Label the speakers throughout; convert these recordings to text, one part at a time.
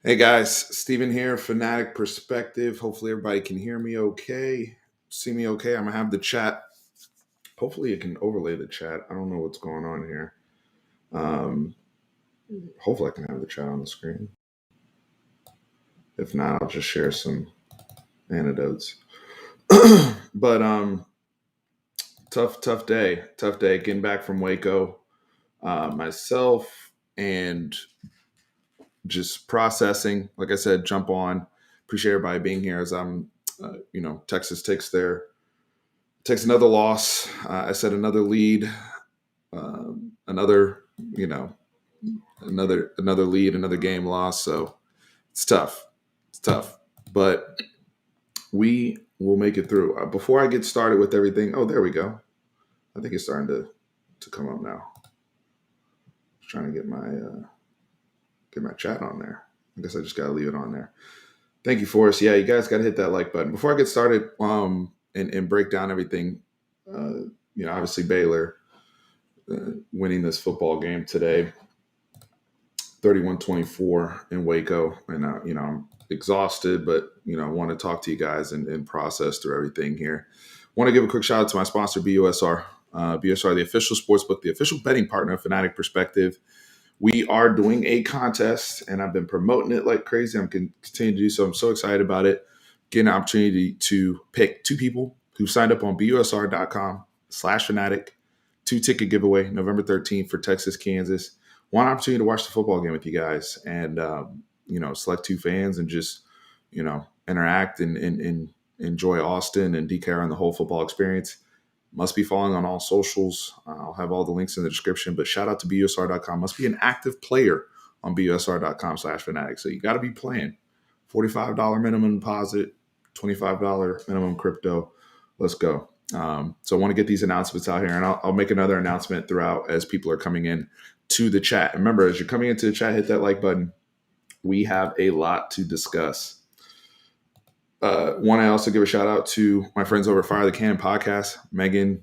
Speaker 1: Hey guys, Steven here, Fanatic Perspective. Hopefully everybody can hear me okay, see me okay. I'm gonna have the chat. Hopefully it can overlay the chat. I don't know what's going on here. Um, Hopefully I can have the chat on the screen. If not, I'll just share some anecdotes. But tough day. Getting back from Waco, myself and just processing. Like I said, jump on. Appreciate everybody being here as Texas takes another loss. I said another lead, another you know another lead, another game loss. So it's tough. It's tough, but we will make it through. Before I get started with everything, oh, there we go. I think it's starting to come up now. Just trying to get my chat on there. I guess I just gotta leave it on there. Thank you, Forrest. Yeah, you guys got to hit that like button before I get started. And break down everything. Obviously Baylor winning this football game today, 31-24 in Waco. And, I'm exhausted, but, I want to talk to you guys and process through everything here. Want to give a quick shout out to my sponsor, BUSR. BUSR, the official sportsbook, the official betting partner of Fanatic Perspective. We are doing a contest, and I've been promoting it like crazy. I'm continuing to do so. I'm so excited about it. Getting an opportunity to pick two people who signed up on busr.com/fanatic. 2-ticket giveaway, November 13th for Texas, Kansas. One opportunity to watch the football game with you guys and, select two fans and just, interact and enjoy Austin and DKR and the whole football experience. Must be following on all socials. I'll have all the links in the description, but shout out to busr.com. Must be an active player on busr.com/fanatic. So you got to be playing. $45 minimum deposit, $25 minimum crypto. Let's go. So I want to get these announcements out here, and I'll make another announcement throughout as people are coming in to the chat. Remember, as you're coming into the chat, hit that like button. We have a lot to discuss. Want to also give a shout out to my friends over at Fire the Cannon podcast, Megan,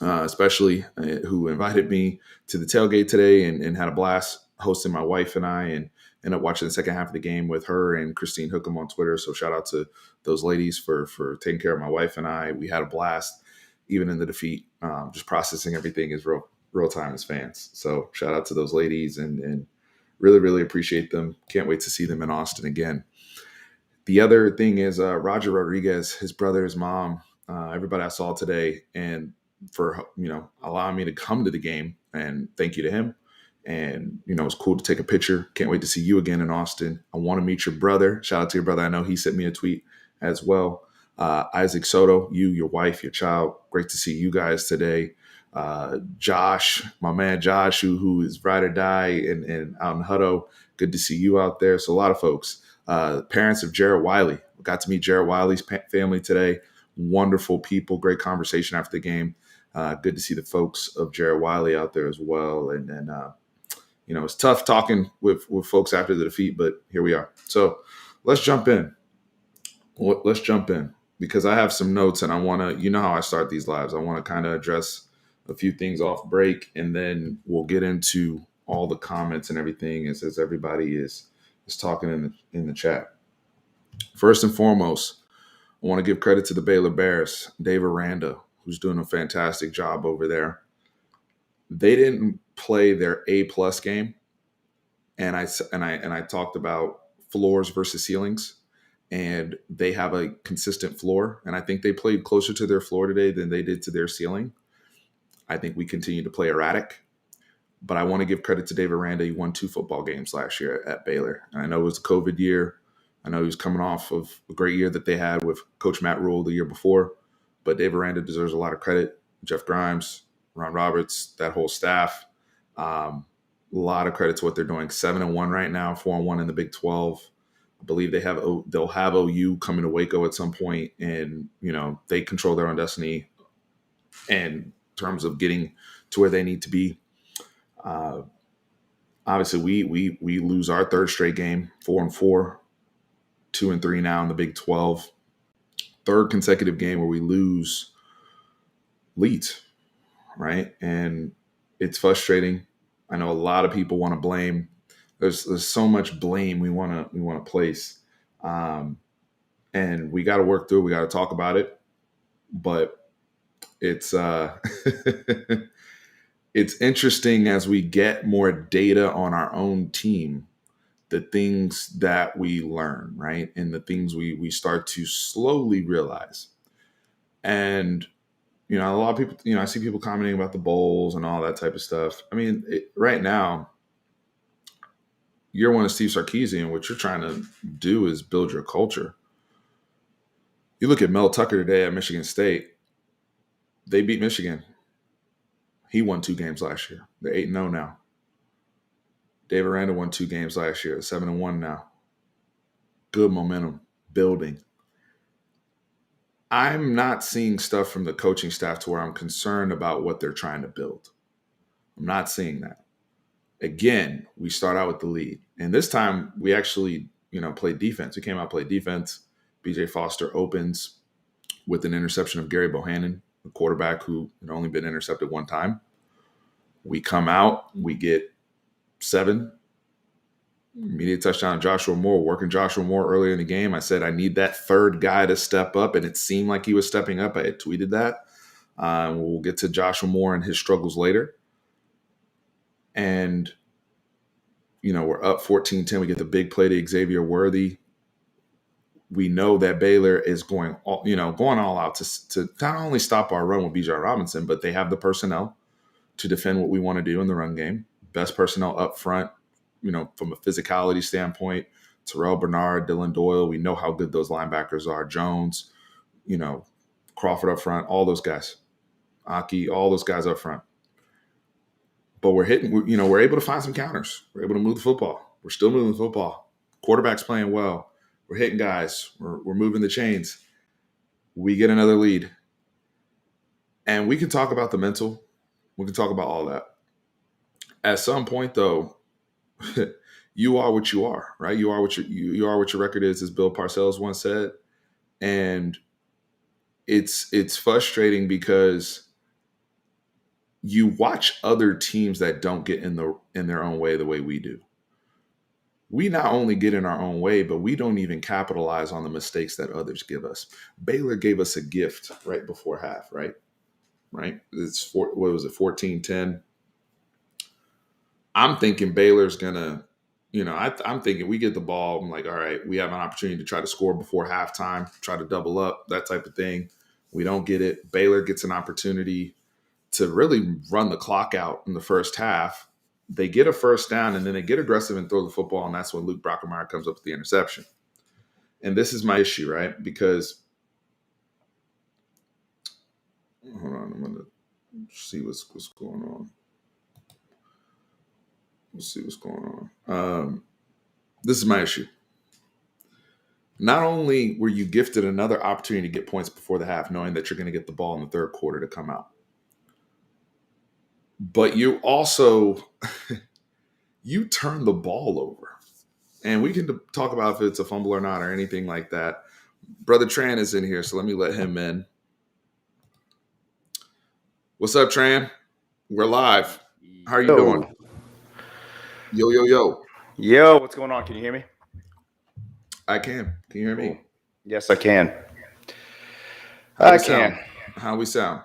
Speaker 1: especially, who invited me to the tailgate today and had a blast hosting my wife and I, and ended up watching the second half of the game with her and Christine Hookham on Twitter. So shout out to those ladies for taking care of my wife and I. We had a blast, even in the defeat. Just processing everything is real time as fans. So shout out to those ladies and really, really appreciate them. Can't wait to see them in Austin again. The other thing is Roger Rodriguez, his brother, his mom, everybody I saw today, and for allowing me to come to the game, and thank you to him. And it's cool to take a picture. Can't wait to see you again in Austin. I want to meet your brother. Shout out to your brother. I know he sent me a tweet as well. Isaac Soto, you, your wife, your child. Great to see you guys today. Josh, my man Josh, who is ride or die and out in Hutto. Good to see you out there. So a lot of folks. Parents of Jared Wiley. Got to meet Jared Wiley's family today. Wonderful people. Great conversation after the game. Good to see the folks of Jared Wiley out there as well. And it's tough talking with folks after the defeat, but here we are. So let's jump in. Let's jump in because I have some notes and I want to, how I start these lives. I want to kind of address a few things off break, and then we'll get into all the comments and everything as everybody is talking in the chat. First and foremost, I want to give credit to the Baylor Bears, Dave Aranda, who's doing a fantastic job over there. They didn't play their A+ game, and I talked about floors versus ceilings, and they have a consistent floor, and I think they played closer to their floor today than they did to their ceiling. I think we continue to play erratic. But I want to give credit to Dave Aranda. He won 2 football games last year at Baylor. And I know it was a COVID year. I know he was coming off of a great year that they had with Coach Matt Rule the year before. But Dave Aranda deserves a lot of credit. Jeff Grimes, Ron Roberts, that whole staff. A lot of credit to what they're doing. 7-1 right now, 4-1 in the Big 12. I believe they'll have OU coming to Waco at some point, and they control their own destiny in terms of getting to where they need to be. Obviously, we lose our third straight game, 4-4, 2-3 now in the Big 12. Third consecutive game where we lose leads, right? And it's frustrating. I know a lot of people want to blame there's so much blame we want to place, and we got to work through. We got to talk about it, but it's it's interesting as we get more data on our own team, the things that we learn, right, and the things we start to slowly realize. And a lot of people, I see people commenting about the bowls and all that type of stuff. I mean, right now, year one of Steve Sarkisian, what you're trying to do is build your culture. You look at Mel Tucker today at Michigan State. They beat Michigan. He won 2 games last year. They're 8-0 now. David Aranda won 2 games last year. 7-1 now. Good momentum building. I'm not seeing stuff from the coaching staff to where I'm concerned about what they're trying to build. I'm not seeing that. Again, we start out with the lead. And this time we actually, played defense. We came out, played defense. BJ Foster opens with an interception of Gary Bohannon, the quarterback who had only been intercepted 1 time. We come out, we get 7. Immediate touchdown to Joshua Moore, working Joshua Moore earlier in the game. I said, I need that third guy to step up, and it seemed like he was stepping up. I had tweeted that. We'll get to Joshua Moore and his struggles later. And, we're up 14-10. We get the big play to Xavier Worthy. We know that Baylor is going all out to not only stop our run with Bijan Robinson, but they have the personnel to defend what we want to do in the run game. Best personnel up front, from a physicality standpoint. Terrell Bernard, Dylan Doyle, we know how good those linebackers are. Jones, Crawford up front, all those guys. Aki, all those guys up front. But we're able to find some counters. We're able to move the football. We're still moving the football. Quarterback's playing well. We're hitting guys. We're moving the chains. We get another lead. And we can talk about the mental. We can talk about all that. At some point, though, you are what you are, right? You are what your record is, as Bill Parcells once said. And it's frustrating because you watch other teams that don't get in their own way the way we do. We not only get in our own way, but we don't even capitalize on the mistakes that others give us. Baylor gave us a gift right before half, right? It's 14-10. I'm thinking Baylor's gonna, I'm thinking we get the ball. I'm like, all right, we have an opportunity to try to score before halftime, try to double up, that type of thing. We don't get it. Baylor gets an opportunity to really run the clock out in the first half. They get a first down, and then they get aggressive and throw the football, and that's when Luke Brockermeyer comes up with the interception. And this is my issue, right? Because, hold on, I'm going to see what's going on. Let's see what's going on. This is my issue. Not only were you gifted another opportunity to get points before the half, knowing that you're going to get the ball in the third quarter to come out, but you also you turn the ball over. And we can talk about if it's a fumble or not or anything like that. Brother Tran is in here, so let me let him in. What's up, Tran? We're live. How are you doing? Yo, yo, yo.
Speaker 2: Yo, what's going on? Can you hear me?
Speaker 1: I can. Can you hear me?
Speaker 2: Yes, I can.
Speaker 1: How we sound?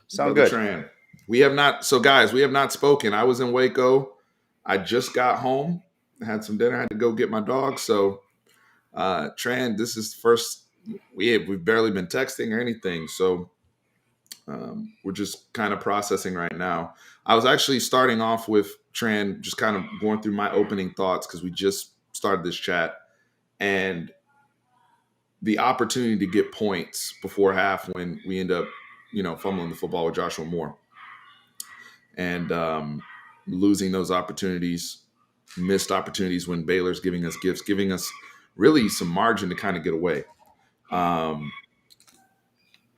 Speaker 2: Sound
Speaker 1: Brother
Speaker 2: good.
Speaker 1: Tran. We have not. So, guys, we have not spoken. I was in Waco. I just got home. I had some dinner. I had to go get my dog. So, Tran, this is first. We've barely been texting or anything. So, we're just kind of processing right now. I was actually starting off with Tran, just kind of going through my opening thoughts because we just started this chat, and the opportunity to get points before half when we end up, fumbling the football with Joshua Moore, and losing those opportunities, missed opportunities when Baylor's giving us gifts, giving us really some margin to kind of get away. How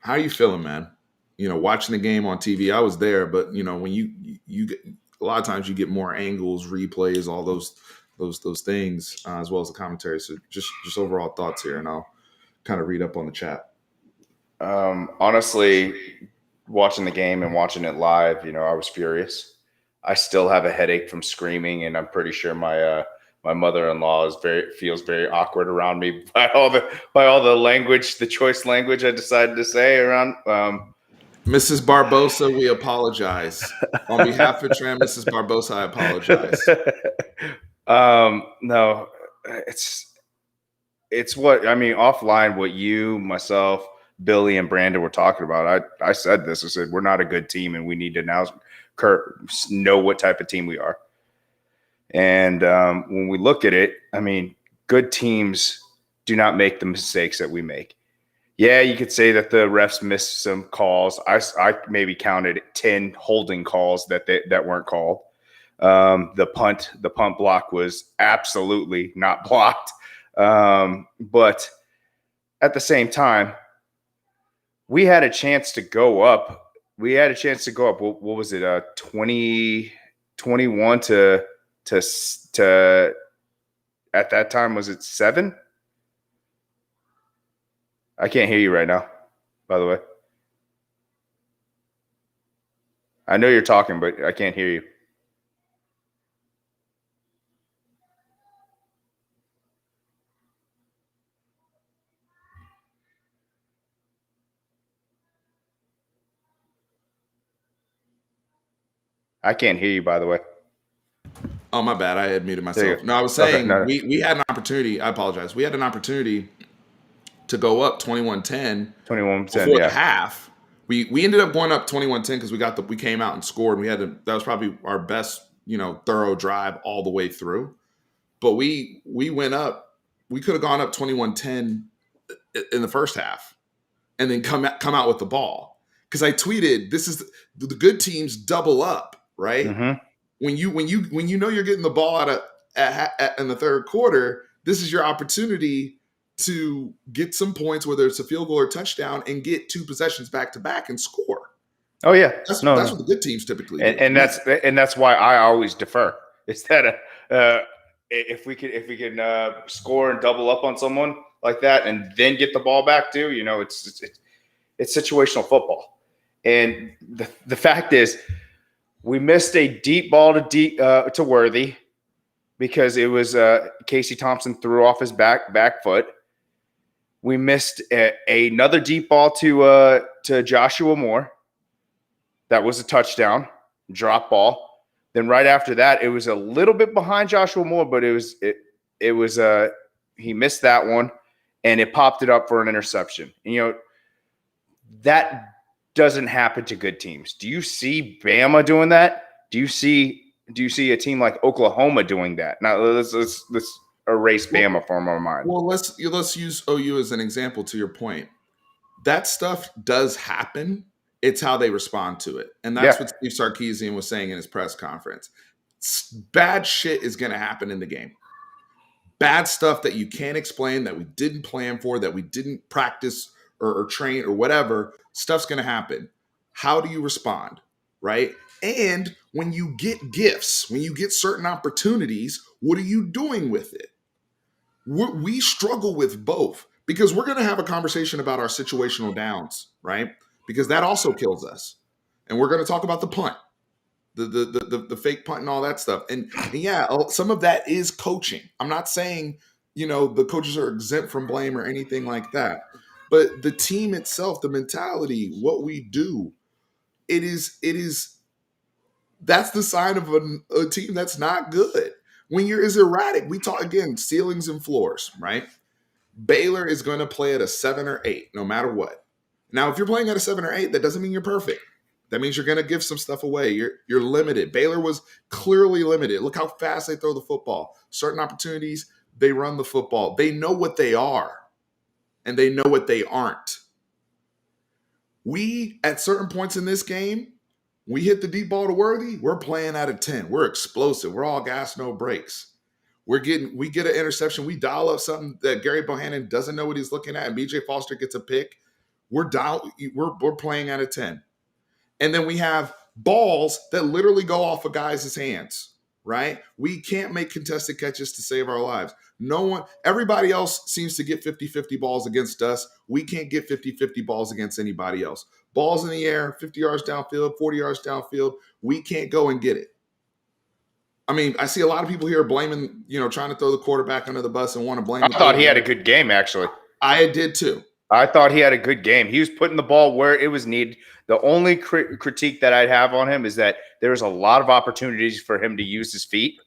Speaker 1: are you feeling, man? Watching the game on TV, I was there, but when you get, a lot of times you get more angles, replays, all those things, as well as the commentary. So just overall thoughts here, and I'll kind of read up on the chat.
Speaker 2: Honestly, watching the game and watching it live, I was furious. I still have a headache from screaming, and I'm pretty sure my mother-in-law feels very awkward around me by all the language, the choice language I decided to say around.
Speaker 1: Mrs. Barbosa, we apologize. On behalf of Tram, Mrs. Barbosa, I apologize.
Speaker 2: No, it's what I mean. Offline, what you, myself, Billy, and Brandon were talking about. I said this. I said we're not a good team, and we need to now know what type of team we are. And when we look at it, I mean, good teams do not make the mistakes that we make. Yeah, you could say that the refs missed some calls. I maybe counted 10 holding calls that weren't called. The punt block was absolutely not blocked. But at the same time, we had a chance to go up. What was it? 21 to at that time, was it 7? I can't hear you right now, by the way. I know you're talking, but I can't hear you. I can't hear you, by the way.
Speaker 1: Oh, my bad. I had muted
Speaker 2: There you
Speaker 1: myself.
Speaker 2: go.
Speaker 1: No, I was saying
Speaker 2: Okay, no.
Speaker 1: we had an opportunity. I apologize. We had an opportunity to go up 21-10
Speaker 2: 21%,
Speaker 1: before
Speaker 2: yeah.
Speaker 1: the half. We ended up going up 21-10 because we came out and scored. And that was probably our best, thorough drive all the way through. But we went up. We could have gone up 21-10 in the first half, and then come out with the ball. Because I tweeted, "This is the good teams double up, right?
Speaker 2: Mm-hmm.
Speaker 1: When you know you're getting the ball out in the third quarter, this is your opportunity to get some points, whether it's a field goal or touchdown, and get 2 possessions back to back and score.
Speaker 2: Oh yeah,
Speaker 1: That's
Speaker 2: no.
Speaker 1: what the good teams typically do.
Speaker 2: And that's why I always defer. Is that if we can score and double up on someone like that and then get the ball back too, it's situational football. And the fact is, we missed a deep ball to Worthy because it was Casey Thompson threw off his back foot. We missed another deep ball to Joshua Moore. That was a touchdown, drop ball. Then right after that, it was a little bit behind Joshua Moore, but it was he missed that one, and it popped it up for an interception. And, that doesn't happen to good teams. Do you see Bama doing that? Do you see a team like Oklahoma doing that? Now let's erase Bama from our mind.
Speaker 1: Well, let's use OU as an example. To your point, that stuff does happen. It's how they respond to it, and that's what Steve Sarkisian was saying in his press conference. Bad shit is going to happen in the game. Bad stuff that you can't explain, that we didn't plan for, that we didn't practice or train or whatever. Stuff's going to happen. How do you respond, right? And when you get gifts, when you get certain opportunities, what are you doing with it? We struggle with both because we're going to have a conversation about our situational downs, right? Because that also kills us. And we're going to talk about the punt, the fake punt and all that stuff. And yeah, some of that is coaching. I'm not saying, the coaches are exempt from blame or anything like that. But the team itself, the mentality, what we do, that's the sign of a team that's not good. When you're as erratic, we talk again, ceilings and floors, right? Baylor is going to play at a 7 or 8, no matter what. Now, if you're playing at a 7 or 8, that doesn't mean you're perfect. That means you're going to give some stuff away. You're limited. Baylor was clearly limited. Look how fast they throw the football. Certain opportunities, they run the football. They know what they are, and they know what they aren't. We, at certain points in this game, we hit the deep ball to Worthy, we're playing at a 10. We're explosive. We're all gas, no brakes. We get an interception. We dial up something that Gary Bohannon doesn't know what he's looking at, and BJ Foster gets a pick. We're playing at a 10. And then we have balls that literally go off of guys' hands, right? We can't make contested catches to save our lives. Everybody else seems to get 50-50 balls against us. We can't get 50-50 balls against anybody else. Balls in the air, 50 yards downfield, 40 yards downfield, we can't go and get it. I mean, I see a lot of people here blaming, trying to throw the quarterback under the bus and want to blame
Speaker 2: I
Speaker 1: the
Speaker 2: thought he had a
Speaker 1: quarterback.
Speaker 2: good game, actually.
Speaker 1: I did too.
Speaker 2: I thought he had a good game. He was putting the ball where it was needed. The only critique that I'd have on him is that there's a lot of opportunities for him to use his feet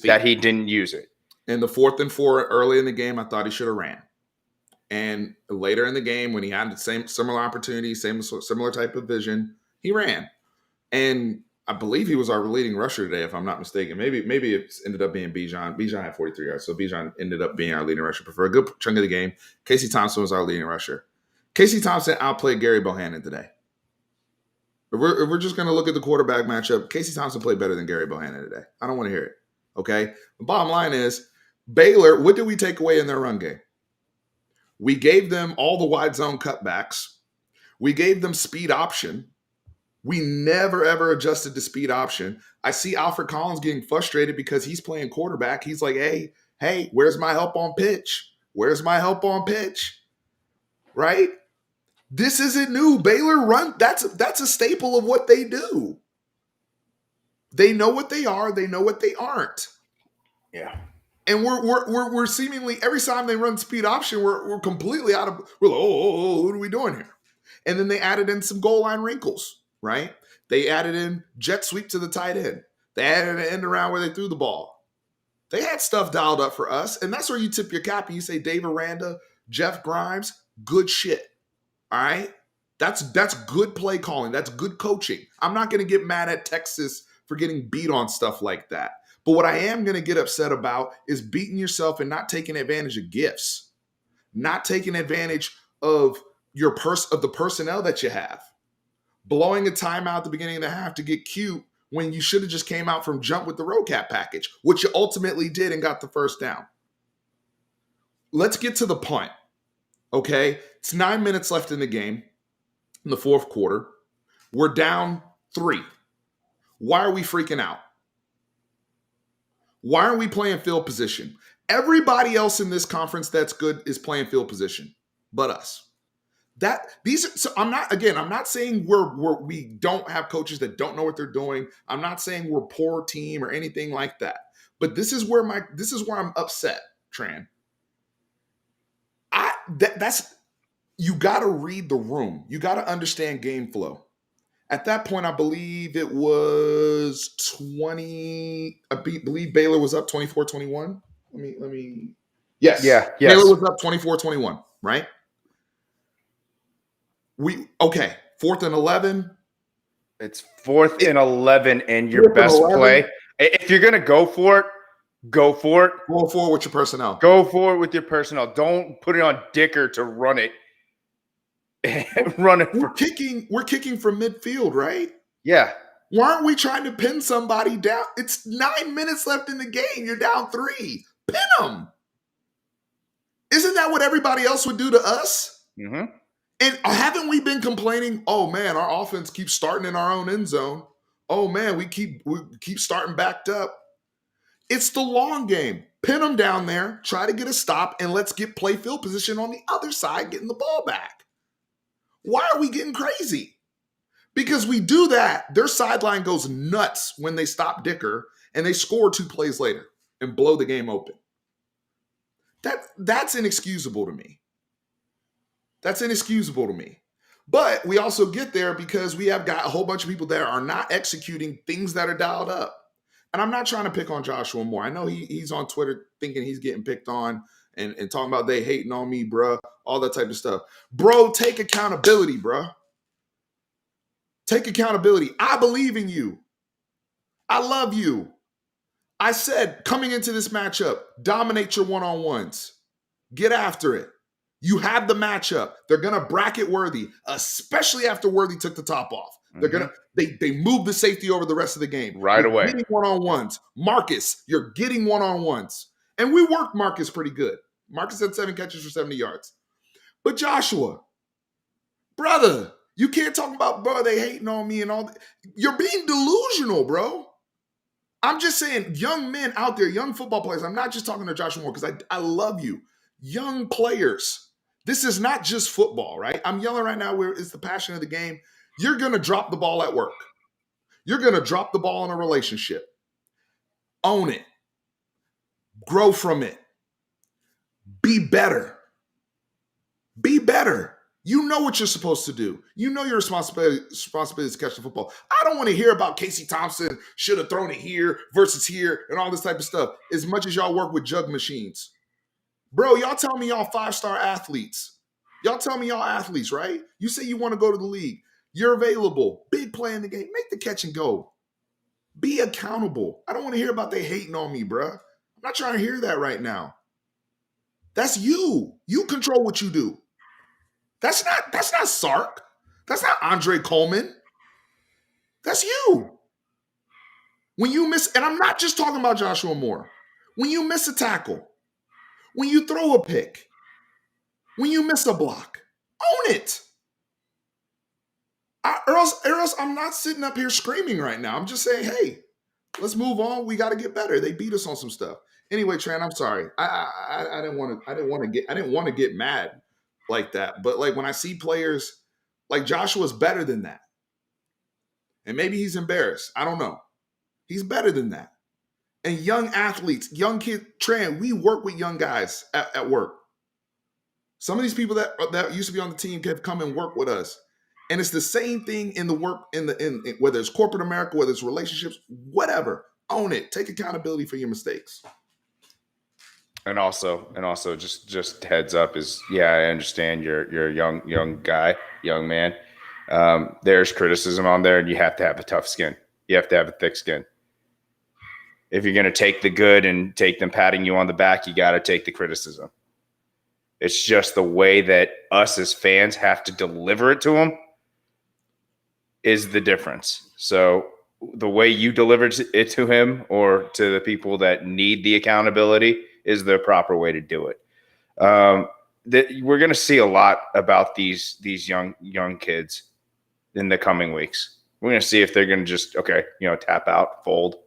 Speaker 2: that he didn't use it.
Speaker 1: In the 4th and 4 early in the game, I thought he should have ran. And later in the game, when he had the same similar opportunity, similar type of vision, he ran. And I believe he was our leading rusher today, if I'm not mistaken. Maybe it ended up being Bijan. Bijan had 43 yards, so Bijan ended up being our leading rusher. But for a good chunk of the game, Casey Thompson was our leading rusher. Casey Thompson outplayed Gary Bohannon today. If we're just going to look at the quarterback matchup, Casey Thompson played better than Gary Bohannon today. I don't want to hear it. Okay? The bottom line is, Baylor, what did we take away in their run game? We gave them all the wide zone cutbacks. We gave them speed option. We never, ever adjusted the speed option. I see Alfred Collins getting frustrated because he's playing quarterback. He's like, hey, where's my help on pitch? Where's my help on pitch? Right? This isn't new. Baylor run, that's a staple of what they do. They know what they are. They know what they aren't.
Speaker 2: Yeah.
Speaker 1: And we're seemingly, every time they run speed option, we're completely out of, we're like, oh, what are we doing here? And then they added in some goal line wrinkles, right? They added in jet sweep to the tight end. They added an end around where they threw the ball. They had stuff dialed up for us, and that's where you tip your cap and you say, Dave Aranda, Jeff Grimes, good shit. All right? That's good play calling. That's good coaching. I'm not going to get mad at Texas for getting beat on stuff like that. But what I am going to get upset about is beating yourself and not taking advantage of gifts, not taking advantage of the personnel that you have, blowing a timeout at the beginning of the half to get cute when you should have just came out from jump with the road cap package, which you ultimately did and got the first down. Let's get to the punt. Okay, it's 9 minutes left in the game, in the 4th quarter. We're down 3. Why are we freaking out? Why aren't we playing field position? Everybody else in this conference that's good is playing field position, but us. I'm not saying we don't have coaches that don't know what they're doing. I'm not saying we're a poor team or anything like that. But this is where I'm upset, Tran. You got to read the room. You got to understand game flow. At that point, I believe it was 20. I believe Baylor was up 24-21. Let me. Yes.
Speaker 2: Yeah. Yes.
Speaker 1: Baylor was up 24-21, right? 4th and 11.
Speaker 2: It's 4th and 11 and your best play. If you're going to go for it, go for it.
Speaker 1: Go for it with your personnel.
Speaker 2: Go for it with your personnel. Don't put it on Dicker to run it.
Speaker 1: We're kicking from midfield, right?
Speaker 2: Yeah.
Speaker 1: Why aren't we trying to pin somebody down? It's 9 minutes left in the game. You're down 3. Pin them. Isn't that what everybody else would do to us?
Speaker 2: Mm-hmm.
Speaker 1: And haven't we been complaining, oh man, our offense keeps starting in our own end zone. Oh man, we keep starting backed up. It's the long game. Pin them down there, try to get a stop, and let's play field position on the other side, getting the ball back. Why are we getting crazy? Because we do that, their sideline goes nuts when they stop Dicker and they score 2 plays later and blow the game open. That's inexcusable to me. That's inexcusable to me. But we also get there because we have got a whole bunch of people that are not executing things that are dialed up. And I'm not trying to pick on Joshua Moore. I know he's on Twitter thinking he's getting picked on and talking about they hating on me, bruh, all that type of stuff. Bro, take accountability, bruh. Take accountability. I believe in you. I love you. I said, coming into this matchup, dominate your one-on-ones. Get after it. You have the matchup. They're going to bracket Worthy, especially after Worthy took the top off. They're going to they move the safety over the rest of the game.
Speaker 2: Right away.
Speaker 1: Getting one-on-ones. Marcus, you're getting one-on-ones. And we worked Marcus pretty good. Marcus had 7 catches for 70 yards. But Joshua, brother, you can't talk about, bro, they hating on me and all that. You're being delusional, bro. I'm just saying, young men out there, young football players, I'm not just talking to Joshua Moore because I love you. Young players. This is not just football, right? I'm yelling right now where it's the passion of the game. You're going to drop the ball at work. You're going to drop the ball in a relationship. Own it. Grow from it. Be better. Be better. You know what you're supposed to do. You know your responsibility is to catch the football. I don't want to hear about Casey Thompson should have thrown it here versus here and all this type of stuff. As much as y'all work with jug machines. Bro, y'all tell me y'all 5-star athletes. Y'all tell me y'all athletes, right? You say you want to go to the league. You're available. Big play in the game. Make the catch and go. Be accountable. I don't want to hear about they hating on me, bro. I'm not trying to hear that right now. That's you. You control what you do. That's not Sark. That's not Andre Coleman. That's you. When you miss, and I'm not just talking about Joshua Moore. When you miss a tackle, when you throw a pick, when you miss a block, own it. Or else I'm not sitting up here screaming right now. I'm just saying, hey, let's move on. We got to get better. They beat us on some stuff. Anyway, Tran, I'm sorry. I didn't want to get mad like that. But like when I see players like Joshua's better than that. And maybe he's embarrassed. I don't know. He's better than that. And young athletes, young kid, Tran, we work with young guys at work. Some of these people that used to be on the team have come and work with us. And it's the same thing in the work, in whether it's corporate America, whether it's relationships, whatever. Own it. Take accountability for your mistakes.
Speaker 2: And also, just heads up is, yeah, I understand you're a young guy, young man. There's criticism on there, and you have to have a tough skin. You have to have a thick skin. If you're going to take the good and take them patting you on the back, you got to take the criticism. It's just the way that us as fans have to deliver it to them is the difference. So the way you delivered it to him or to the people that need the accountability is the proper way to do it. We're going to see a lot about these young kids in the coming weeks. We're going to see if they're going to just, tap out, fold,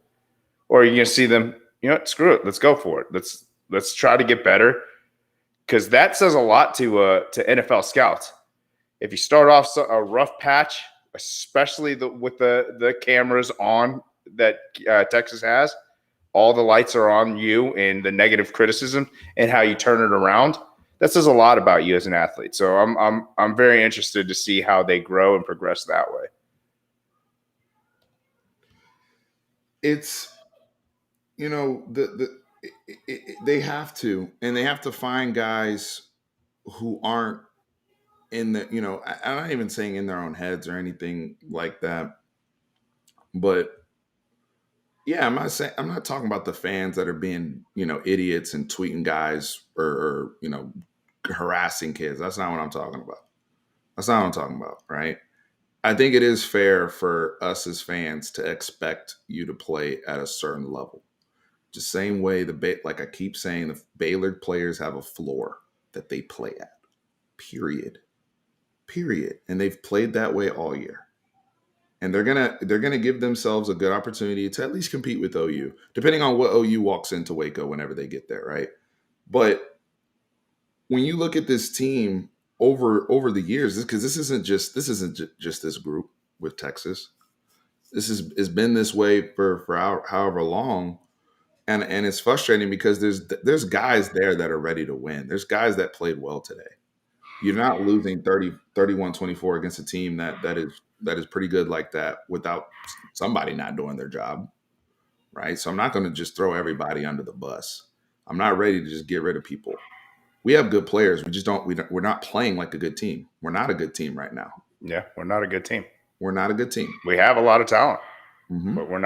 Speaker 2: or you're going to see them, screw it. Let's go for it. Let's try to get better. Because that says a lot to NFL scouts. If you start off a rough patch, especially with the cameras on that Texas has, all the lights are on you and the negative criticism and how you turn it around. That says a lot about you as an athlete. So I'm very interested to see how they grow and progress that way.
Speaker 1: It's they have to, and they have to find guys who aren't in the, I'm not even saying in their own heads or anything like that. But yeah, I'm not talking about the fans that are being, idiots and tweeting guys or harassing kids. That's not what I'm talking about. Right. I think it is fair for us as fans to expect you to play at a certain level. Just same way like I keep saying, the Baylor players have a floor that they play at. Period. And they've played that way all year. And they're gonna give themselves a good opportunity to at least compete with OU, depending on what OU walks into Waco whenever they get there, right? But when you look at this team over the years, because this isn't just this group with Texas. This has been this way for however long. And it's frustrating because there's guys there that are ready to win. There's guys that played well today. You're not losing 31-24 against a team that is pretty good like that without somebody not doing their job, right? So I'm not going to just throw everybody under the bus. I'm not ready to just get rid of people. We have good players. We're not playing like a good team. We're not a good team right now.
Speaker 2: Yeah, we're not a good team.
Speaker 1: We're not a good team.
Speaker 2: We have a lot of talent,
Speaker 1: mm-hmm.
Speaker 2: but we're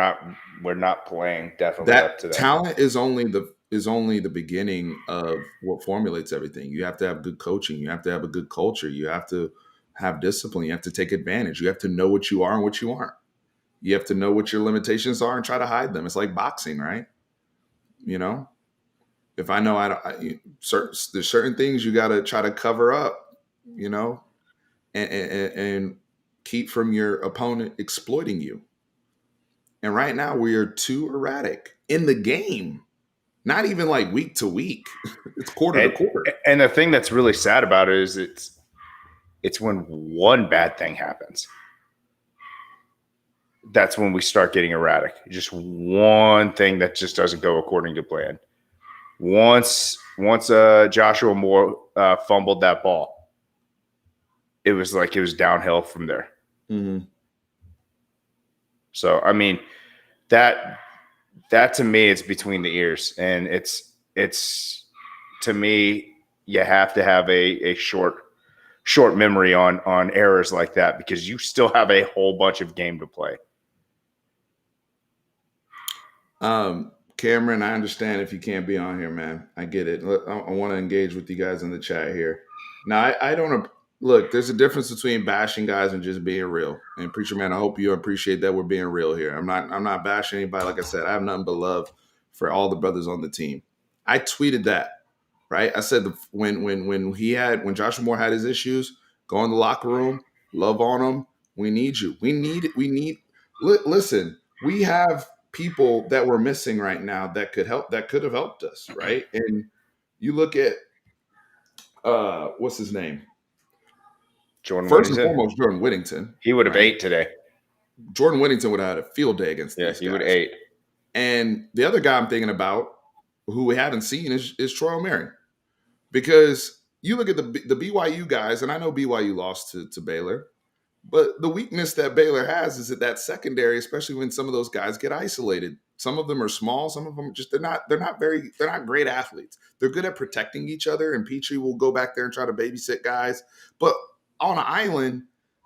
Speaker 2: not playing definitely up to that.
Speaker 1: Talent is only the beginning of what formulates everything. You have to have good coaching. You have to have a good culture. You have to have discipline. You have to take advantage. You have to know what you are and what you aren't. You have to know what your limitations are and try to hide them. It's like boxing, right? If I know there's certain things you got to try to cover up, and keep from your opponent exploiting you. And right now we are too erratic in the game. Not even like week to week. It's quarter to quarter.
Speaker 2: And the thing that's really sad about it is it's when one bad thing happens. that's when we start getting erratic. Just one thing that just doesn't go according to plan. Once Joshua Moore fumbled that ball, it was like it was downhill from there.
Speaker 1: Mm-hmm.
Speaker 2: So I mean, that to me, it's between the ears, and it's to me, you have to have a short memory on errors like that, because you still have a whole bunch of game to play.
Speaker 1: Cameron, I understand if you can't be on here, man. I get it. Look, I want to engage with you guys in the chat here. Now, I don't look. There's a difference between bashing guys and just being real. And preacher man, I hope you appreciate that we're being real here. I'm not bashing anybody. Like I said, I have nothing but love for all the brothers on the team. I tweeted that, right? I said when Joshua Moore had his issues, go in the locker room, love on him. We need you. We need. Listen, we have people that we're missing right now that could have helped us, right? And you look at what's his name?
Speaker 2: Jordan
Speaker 1: First
Speaker 2: Whittington.
Speaker 1: and foremost, Jordan Whittington.
Speaker 2: He would have ate today.
Speaker 1: Jordan Whittington would have had a field day against these guys.
Speaker 2: He would have ate.
Speaker 1: And the other guy I'm thinking about, who we haven't seen, is Troy O'Mary. Because you look at the BYU guys, and I know BYU lost to Baylor, but the weakness that Baylor has is that secondary, especially when some of those guys get isolated. Some of them are small. Some of them they're not great athletes. They're good at protecting each other. And Petrie will go back there and try to babysit guys. But on an island,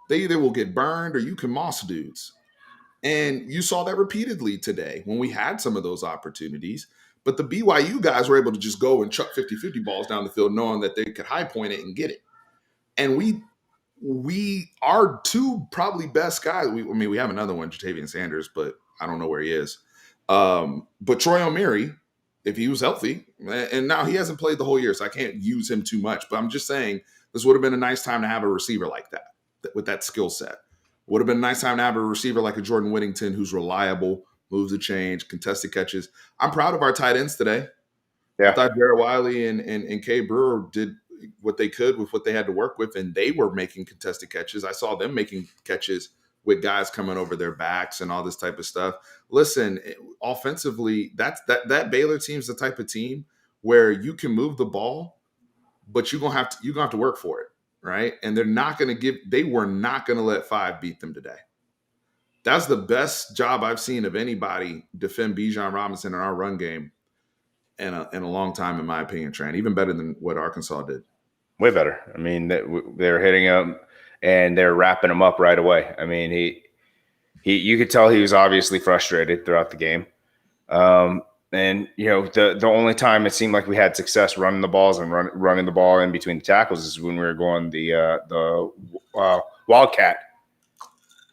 Speaker 1: they either will get burned or you can moss dudes. And you saw that repeatedly today when we had some of those opportunities. But the BYU guys were able to just go and chuck 50-50 balls down the field, knowing that they could high point it and get it. And we are two probably best guys. We have another one, Jatavian Sanders, but I don't know where he is. But Troy O'Mary, if he was healthy, and now he hasn't played the whole year, so I can't use him too much. But I'm just saying this would have been a nice time to have a receiver like that with that skill set. Would have been a nice time to have a receiver like a Jordan Whittington who's reliable, moves the change, contested catches. I'm proud of our tight ends today. Yeah. I thought Jared Wiley and Kay Brewer did what they could with what they had to work with, and they were making contested catches. I saw them making catches with guys coming over their backs and all this type of stuff. Listen, offensively, that Baylor team's the type of team where you can move the ball, but you're gonna have to work for it, right? And they were not gonna let 5 beat them today. That's the best job I've seen of anybody defend Bijan Robinson in our run game in a long time, in my opinion, Tran. Even better than what Arkansas did.
Speaker 2: Way better. I mean, they're hitting him and they're wrapping him up right away. I mean, he you could tell he was obviously frustrated throughout the game. And you know, the only time it seemed like we had success running the balls and running the ball in between the tackles is when we were going the wildcat,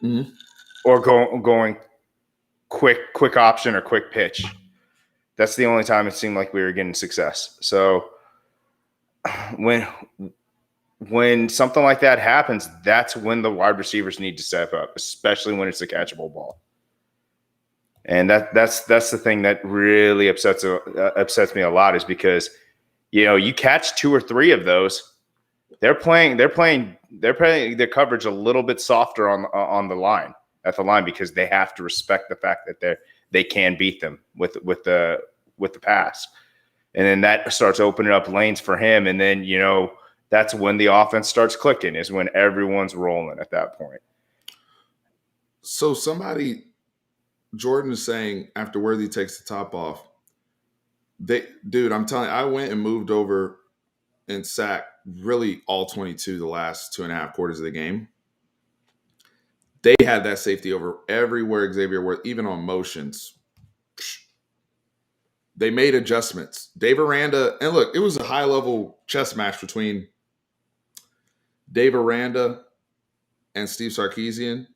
Speaker 1: mm-hmm.
Speaker 2: or going quick option or quick pitch. That's the only time it seemed like we were getting success. So when something like that happens, that's when the wide receivers need to step up, especially when it's a catchable ball. And that's the thing that really upsets me a lot, is because, you know, you catch 2 or 3 of those, they're playing their coverage a little bit softer on the line, at the line, because they have to respect the fact that they can beat them with the pass. And then that starts opening up lanes for him. And then, you know, that's when the offense starts clicking, is when everyone's rolling at that point.
Speaker 1: So Jordan is saying after Worthy takes the top off, dude, I'm telling you, I went and moved over and sacked really all 22 the last 2.5 quarters of the game. They had that safety over everywhere Xavier Worth, even on motions. They made adjustments. Dave Aranda, and look, it was a high-level chess match between Dave Aranda and Steve Sarkisian,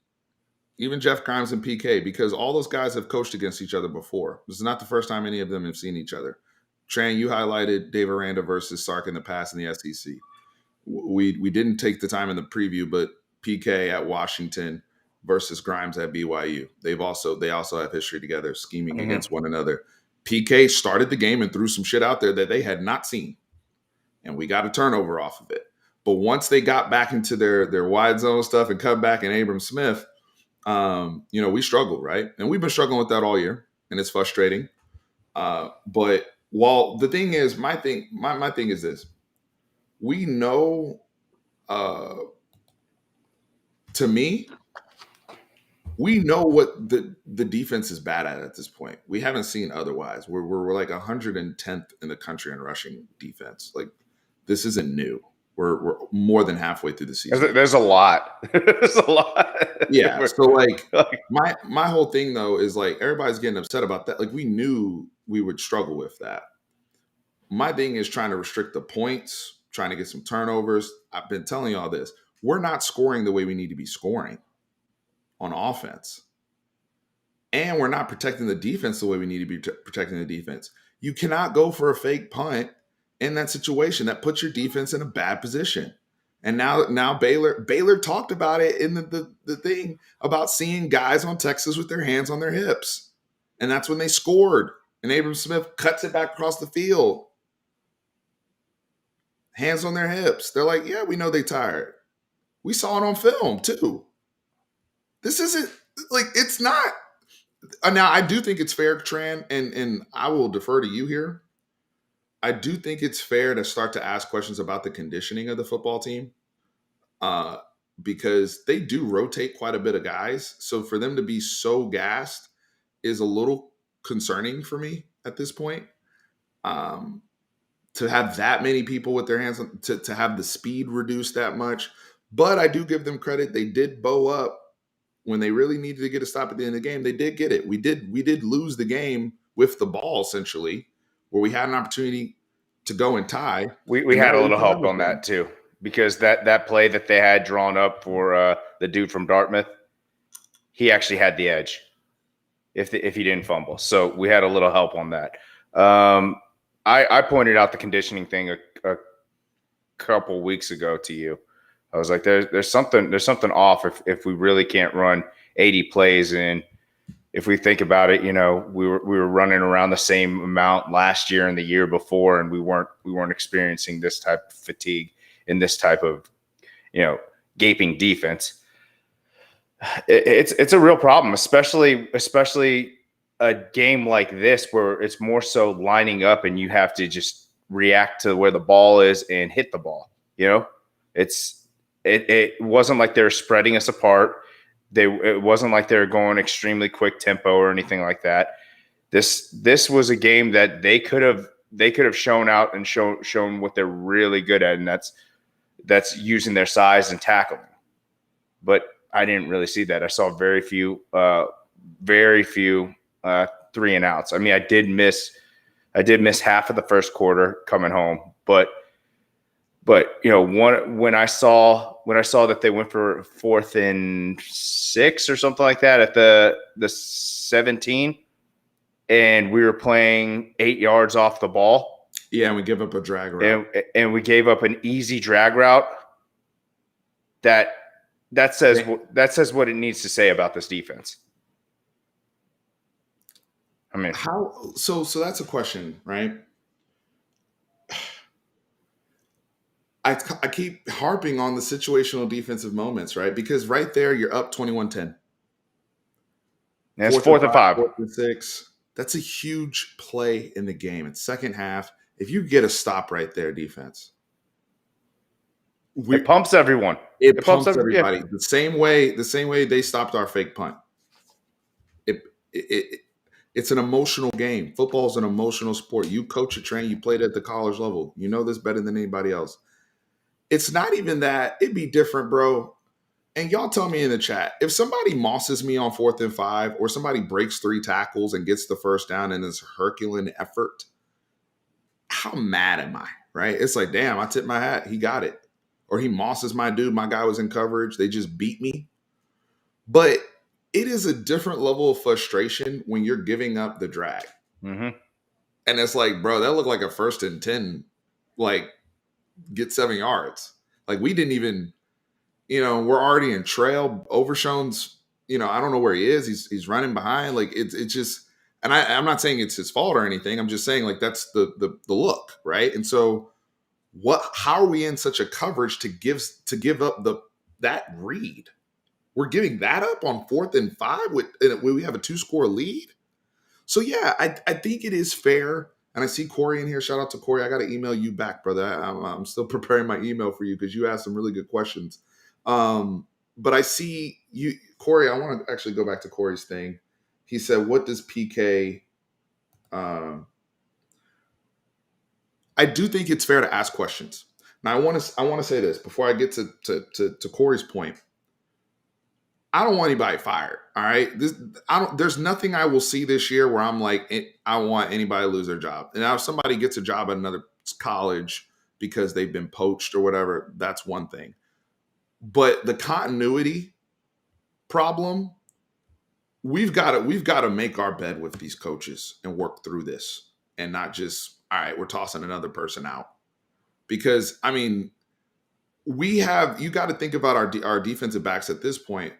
Speaker 1: even Jeff Grimes and PK, because all those guys have coached against each other before. This is not the first time any of them have seen each other. Tran, you highlighted Dave Aranda versus Sark in the past in the SEC. We didn't take the time in the preview, but PK at Washington versus Grimes at BYU. They also have history together, scheming against one another. PK started the game and threw some shit out there that they had not seen, and we got a turnover off of it. But once they got back into their wide zone stuff and cut back and Abram Smith, We struggled, right? And we've been struggling with that all year, and it's frustrating. But the thing is, my thing is this: we know, to me, we know what the defense is bad at this point. We haven't seen otherwise. We're like 110th in the country in rushing defense. Like, this isn't new. We're more than halfway through the season.
Speaker 2: There's a lot. There's a lot.
Speaker 1: Yeah. So like my whole thing though is like everybody's getting upset about that. Like, we knew we would struggle with that. My thing is trying to restrict the points, trying to get some turnovers. I've been telling you all this. We're not scoring the way we need to be scoring on offense. And we're not protecting the defense the way we need to be protecting the defense. You cannot go for a fake punt in that situation. That puts your defense in a bad position. And now Baylor talked about it in the thing about seeing guys on Texas with their hands on their hips. And that's when they scored. And Abram Smith cuts it back across the field. Hands on their hips. They're like, yeah, we know they tired. We saw it on film too. This isn't like, it's not. Now, I do think it's fair, Tran, and I will defer to you here. I do think it's fair to start to ask questions about the conditioning of the football team, because they do rotate quite a bit of guys. So for them to be so gassed is a little concerning for me at this point. To have that many people with their hands on, to have the speed reduced that much. But I do give them credit. They did bow up when they really needed to get a stop at the end of the game. They did get it. We did lose the game with the ball, essentially, where we had an opportunity to go and tie.
Speaker 2: We had a little help on that too, because that play that they had drawn up for the dude from Dartmouth, he actually had the edge if he didn't fumble. So we had a little help on that. I pointed out the conditioning thing a couple weeks ago to you. I was like, there's something off if we really can't run 80 plays. And if we think about it, we were running around the same amount last year and the year before, and we weren't experiencing this type of fatigue in this type of gaping defense. It's a real problem, especially a game like this where it's more so lining up and you have to just react to where the ball is and hit the ball. It wasn't like they were spreading us apart. It wasn't like they were going extremely quick tempo or anything like that. This was a game that they could have shown out and shown what they're really good at, and that's using their size and tackling. But I didn't really see that. I saw very few 3 and outs. I mean, I did miss half of the first quarter coming home, but when I saw that they went for 4th and 6 or something like that at the 17, and we were playing 8 yards off the ball.
Speaker 1: Yeah, and we give up a drag route.
Speaker 2: And we gave up an easy drag route. That says what it needs to say about this defense. I mean,
Speaker 1: how so that's a question, right? I keep harping on the situational defensive moments, right? Because right there, you're up 21-10.
Speaker 2: It's 4th and 5.
Speaker 1: 4th and 6. That's a huge play in the game. It's second half. If you get a stop right there, defense.
Speaker 2: It pumps everyone.
Speaker 1: It pumps everybody. Yeah. The same way they stopped our fake punt. It's an emotional game. Football is an emotional sport. You coach a train. You played at the college level. You know this better than anybody else. It's not even that. It'd be different, bro. And y'all tell me in the chat, if somebody mosses me on 4th and 5, or somebody breaks 3 tackles and gets the first down in this Herculean effort, how mad am I, right? It's like, damn, I tipped my hat. He got it. Or he mosses my dude. My guy was in coverage. They just beat me. But it is a different level of frustration when you're giving up the drag.
Speaker 2: Mm-hmm.
Speaker 1: And it's like, bro, that looked like a 1st and 10, like, get 7 yards. Like, we didn't even, we're already in trail. Overshown's, I don't know where he is. He's running behind. Like, it's just, and I'm not saying it's his fault or anything. I'm just saying, like, that's the look, right? And so how are we in such a coverage to give up that read? We're giving that up on 4th and 5 when we have a 2-score lead. So yeah, I think it is fair. And I see Corey in here. Shout out to Corey. I got to email you back, brother. I'm still preparing my email for you because you asked some really good questions. But I see you, Corey. I want to actually go back to Corey's thing. He said, "What does PK?" I do think it's fair to ask questions. Now, I want to say this before I get to Corey's point. I don't want anybody fired. All right. There's nothing I will see this year where I'm like, I want anybody to lose their job. And now if somebody gets a job at another college because they've been poached or whatever, that's one thing. But the continuity problem, we've got to make our bed with these coaches and work through this and not just, all right, we're tossing another person out. Because I mean, you got to think about our defensive backs at this point.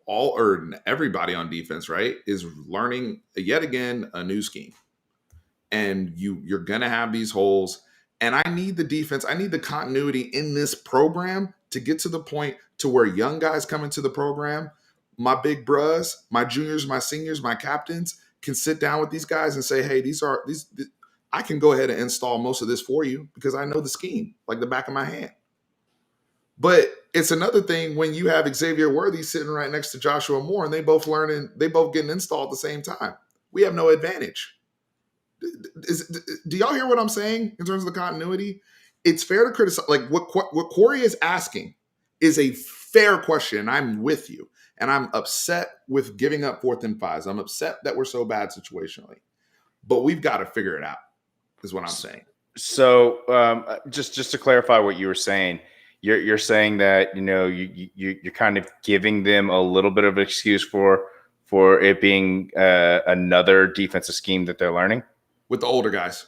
Speaker 1: Everybody on defense, right, is learning yet again a new scheme, and you're gonna have these holes. And I need the defense. I need the continuity in this program to get to the point to where young guys come into the program, my big bros, my juniors, my seniors, my captains can sit down with these guys and say, "Hey, these I can go ahead and install most of this for you because I know the scheme like the back of my hand." But it's another thing when you have Xavier Worthy sitting right next to Joshua Moore and they both getting installed at the same time. We have no advantage. Do y'all hear what I'm saying in terms of the continuity? It's fair to criticize. Like what Corey is asking is a fair question. And I'm with you. And I'm upset with giving up 4th and 5s. I'm upset that we're so bad situationally. But we've got to figure it out, is what I'm saying.
Speaker 2: So just to clarify what you were saying, you're saying that you're kind of giving them a little bit of an excuse for it being another defensive scheme that they're learning
Speaker 1: with the older guys.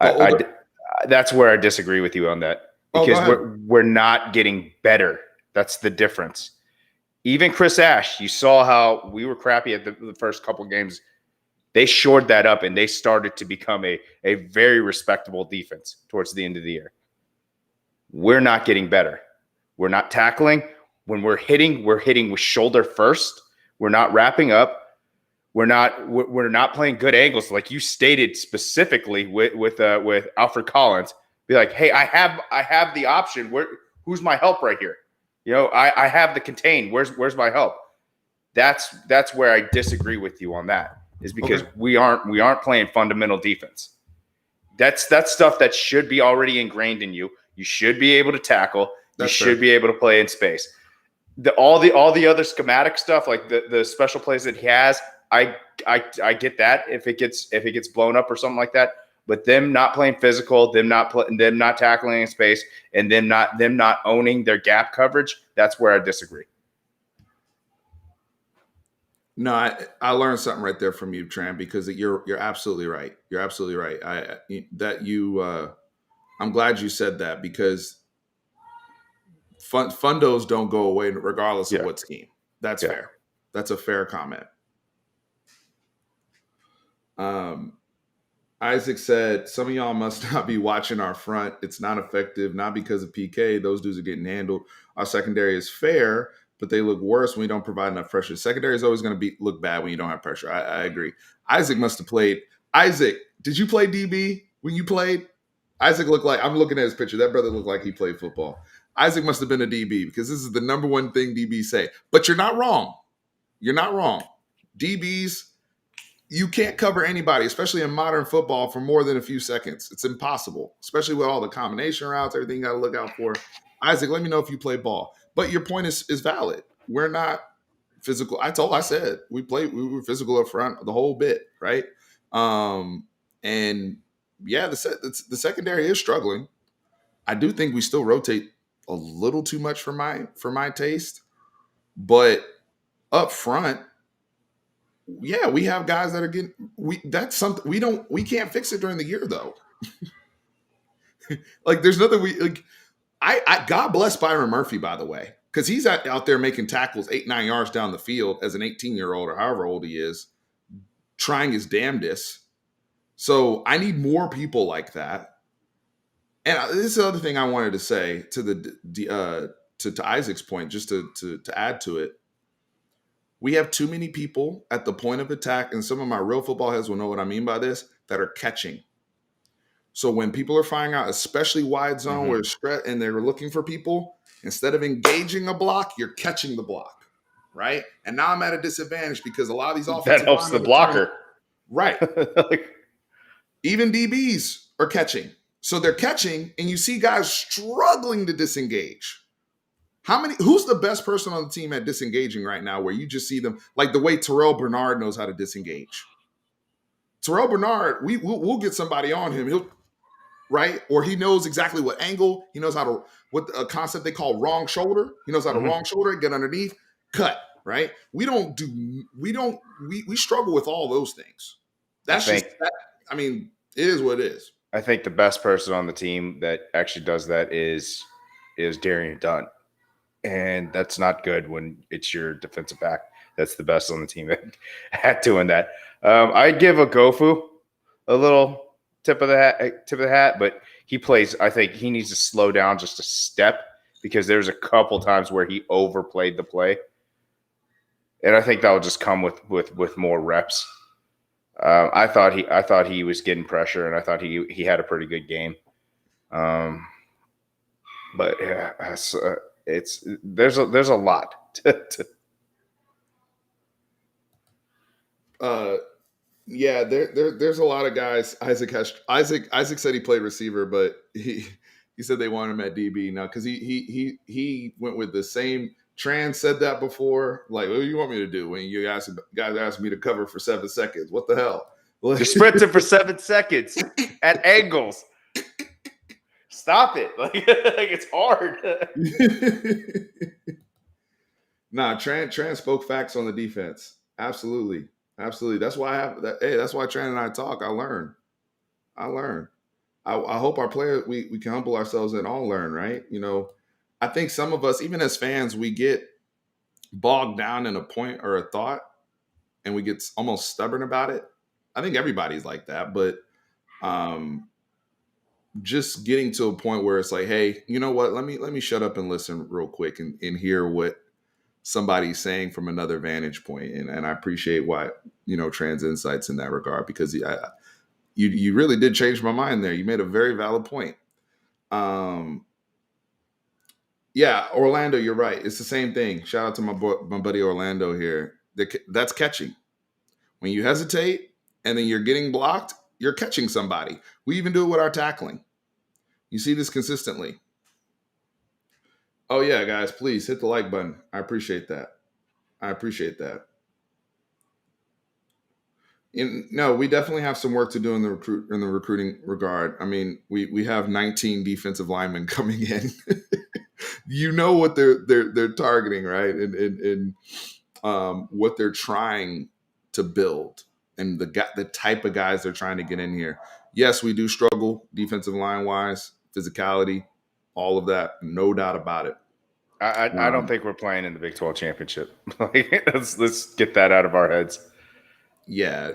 Speaker 2: That's where I disagree with you on that because we're not getting better. That's the difference. Even Chris Ash, you saw how we were crappy at the first couple games. They shored that up and they started to become a very respectable defense towards the end of the year. We're not getting better. We're not tackling. When we're hitting with shoulder first. We're not wrapping up. We're not playing good angles, like you stated specifically with Alfred Collins. Be like, hey, I have the option. Who's my help right here? I have the contain. Where's my help? That's where I disagree with you on that. Is because we aren't playing fundamental defense. That's stuff that should be already ingrained in you. You should be able to tackle. You should be able to play in space. All the other schematic stuff, like the special plays that he has, I get that if it gets blown up or something like that. But them not playing physical, them not tackling in space, and them not owning their gap coverage, that's where I disagree.
Speaker 1: No, I learned something right there from you, Tran, because you're absolutely right. You're absolutely right. I'm glad you said that because fundos don't go away regardless of what scheme. That's fair. That's a fair comment. Isaac said, some of y'all must not be watching our front. It's not effective, not because of PK. Those dudes are getting handled. Our secondary is fair, but they look worse when we don't provide enough pressure. Secondary is always going to look bad when you don't have pressure. I agree. Isaac must have played. Isaac, did you play DB when you played? Isaac looked like, I'm looking at his picture. That brother looked like he played football. Isaac must have been a DB because this is the number one thing DBs say. But you're not wrong. You're not wrong. DBs, you can't cover anybody, especially in modern football, for more than a few seconds. It's impossible, especially with all the combination routes, everything you got to look out for. Isaac, let me know if you play ball. But your point is valid. We're not physical. I said we were physical up front the whole bit, right? And yeah, the secondary is struggling. I do think we still rotate a little too much for my taste, but up front, yeah, we have guys that are getting. That's something we can't fix it during the year though. Like there's nothing I God bless Byron Murphy, by the way, because he's out there making tackles 8-9 yards down the field as an 18-year-old or however old he is, trying his damnedest. So I need more people like that. And this is the other thing I wanted to say to to Isaac's point, just to add to it, we have too many people at the point of attack, and some of my real football heads will know what I mean by this, that are catching. So when people are firing out, especially wide zone where it's stretch and they're looking for people, instead of engaging a block, you're catching the block, right? And now I'm at a disadvantage because a lot of these offensive
Speaker 2: that helps the
Speaker 1: linemen
Speaker 2: blocker.
Speaker 1: Right. Even DBs are catching. So they're catching, and you see guys struggling to disengage. Who's the best person on the team at disengaging right now where you just see them, like the way Terrell Bernard knows how to disengage? Terrell Bernard, we'll get somebody on him. He'll, right? Or he knows exactly what angle. He knows how to, what a concept they call wrong shoulder. He knows how to wrong shoulder, get underneath, cut, right? We struggle with all those things. It is what it is.
Speaker 2: I think the best person on the team that actually does that is Darian Dunn. And that's not good when it's your defensive back that's the best on the team at doing that. I'd give a Gofu a little tip of the hat, but he plays. I think he needs to slow down just a step because there's a couple times where he overplayed the play, and I think that will just come with more reps. I thought he was getting pressure, and I thought he had a pretty good game. But yeah, there's a lot to
Speaker 1: yeah, there's a lot of guys. Isaac said he played receiver, but he said they want him at DB now because he went with the same. Tran said that before. Like, what do you want me to do when you guys asked me to cover for 7 seconds? What the hell?
Speaker 2: You're sprinting for 7 seconds at angles. Stop it! Like it's hard.
Speaker 1: Nah, Tran spoke facts on the defense. Absolutely. That's why I have that. Hey, that's why Tran and I talk. I learn. I hope our players we can humble ourselves and all learn, right? You know, I think some of us, even as fans, we get bogged down in a point or a thought, and we get almost stubborn about it. I think everybody's like that, but just getting to a point where it's like, hey, you know what? Let me shut up and listen real quick and hear what somebody's saying from another vantage point. And I appreciate why, Tran's insights in that regard, because you really did change my mind there. You made a very valid point. Yeah, Orlando, you're right. It's the same thing. Shout out to my buddy Orlando here. That's catching. When you hesitate and then you're getting blocked, you're catching somebody. We even do it with our tackling. You see this consistently. Oh, yeah, guys, please hit the like button. I appreciate that. No, we definitely have some work to do in the recruiting regard. I mean, we have 19 defensive linemen coming in. You know what they're targeting, right? And what they're trying to build and the type of guys they're trying to get in here. Yes, we do struggle defensive line wise, physicality, all of that, no doubt about it.
Speaker 2: I don't think we're playing in the Big 12 championship. Let's get that out of our heads.
Speaker 1: Yeah.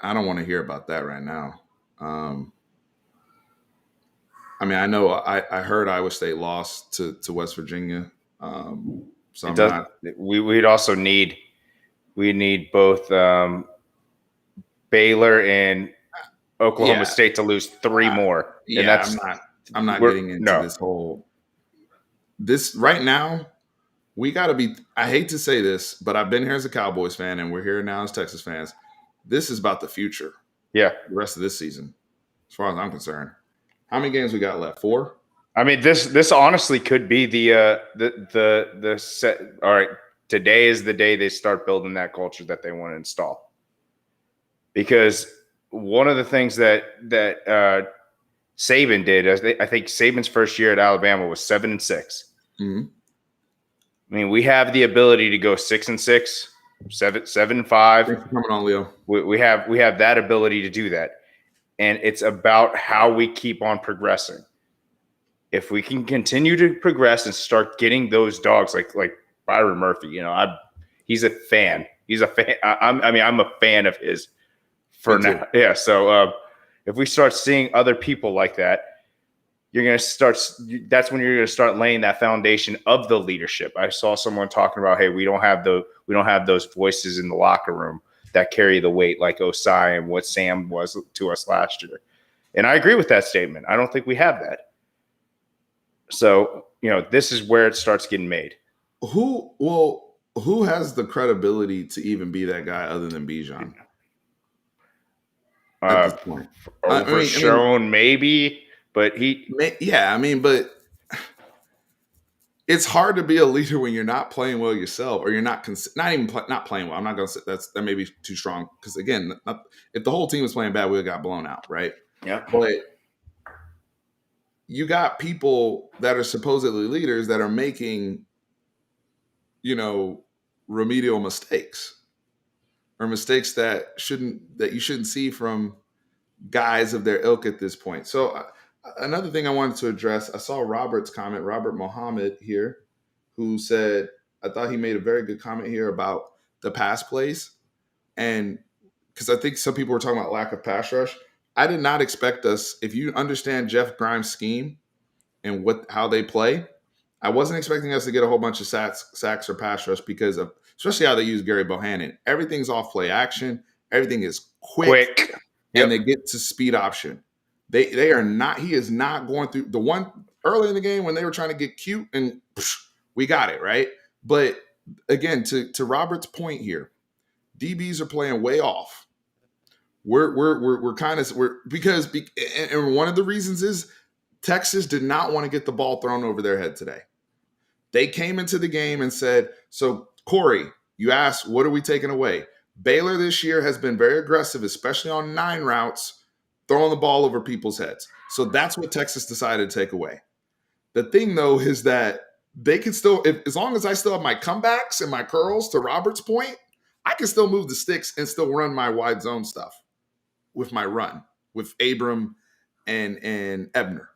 Speaker 1: I don't want to hear about that right now. I mean, I know I heard Iowa State lost to West Virginia. So
Speaker 2: we'd also need both Baylor and Oklahoma State to lose 3 more.
Speaker 1: Yeah, and I'm not getting into this right now. We got to be, I hate to say this, but I've been here as a Cowboys fan and we're here now as Texas fans. This is about the future.
Speaker 2: Yeah. The
Speaker 1: rest of this season, as far as I'm concerned. How many games we got left? 4?
Speaker 2: I mean, this honestly could be the set. All right, today is the day they start building that culture that they want to install. Because one of the things that Saban did, I think Saban's first year at Alabama was 7-6.
Speaker 1: Mm-hmm.
Speaker 2: I mean, we have the ability to go 6-6, 7-5.
Speaker 1: Thanks for coming on, Leo.
Speaker 2: We have that ability to do that. And it's about how we keep on progressing. If we can continue to progress and start getting those dogs like Byron Murphy, he's a fan. He's a fan. I'm a fan of his for now. Yeah. So if we start seeing other people like that, you're going to start. That's when you're going to start laying that foundation of the leadership. I saw someone talking about, hey, we don't have those voices in the locker room that carry the weight like Osai and what Sam was to us last year. And I agree with that statement. I don't think we have that. So, this is where it starts getting made.
Speaker 1: Who has the credibility to even be that guy other than Bijan at this point?
Speaker 2: Overshown, maybe, but
Speaker 1: but it's hard to be a leader when you're not playing well yourself, or you're not not playing well. I'm not going to say that may be too strong, because again, if the whole team was playing bad, we would have got blown out, right?
Speaker 2: Yeah.
Speaker 1: But you got people that are supposedly leaders that are making, remedial mistakes, or mistakes that you shouldn't see from guys of their ilk at this point. So another thing I wanted to address, I saw Robert's comment, Robert Mohammed here, who said, I thought he made a very good comment here about the pass plays. And because I think some people were talking about lack of pass rush. I did not expect us, if you understand Jeff Grimes' scheme and how they play, I wasn't expecting us to get a whole bunch of sacks or pass rush, because of especially how they use Gary Bohannon. Everything's off play action. Everything is quick. And they get to speed option. They are not. He is not going through the one early in the game when they were trying to get cute, and we got it right. But again, to Robert's point here, DBs are playing way off. We're kind of because one of the reasons is Texas did not want to get the ball thrown over their head today. They came into the game and said, so Corey, you asked, what are we taking away? Baylor this year has been very aggressive, especially on 9 routes, throwing the ball over people's heads. So that's what Texas decided to take away. The thing, though, is that they can still, as long as I still have my comebacks and my curls, to Robert's point, I can still move the sticks and still run my wide zone stuff with my run, with Abram and Ebner.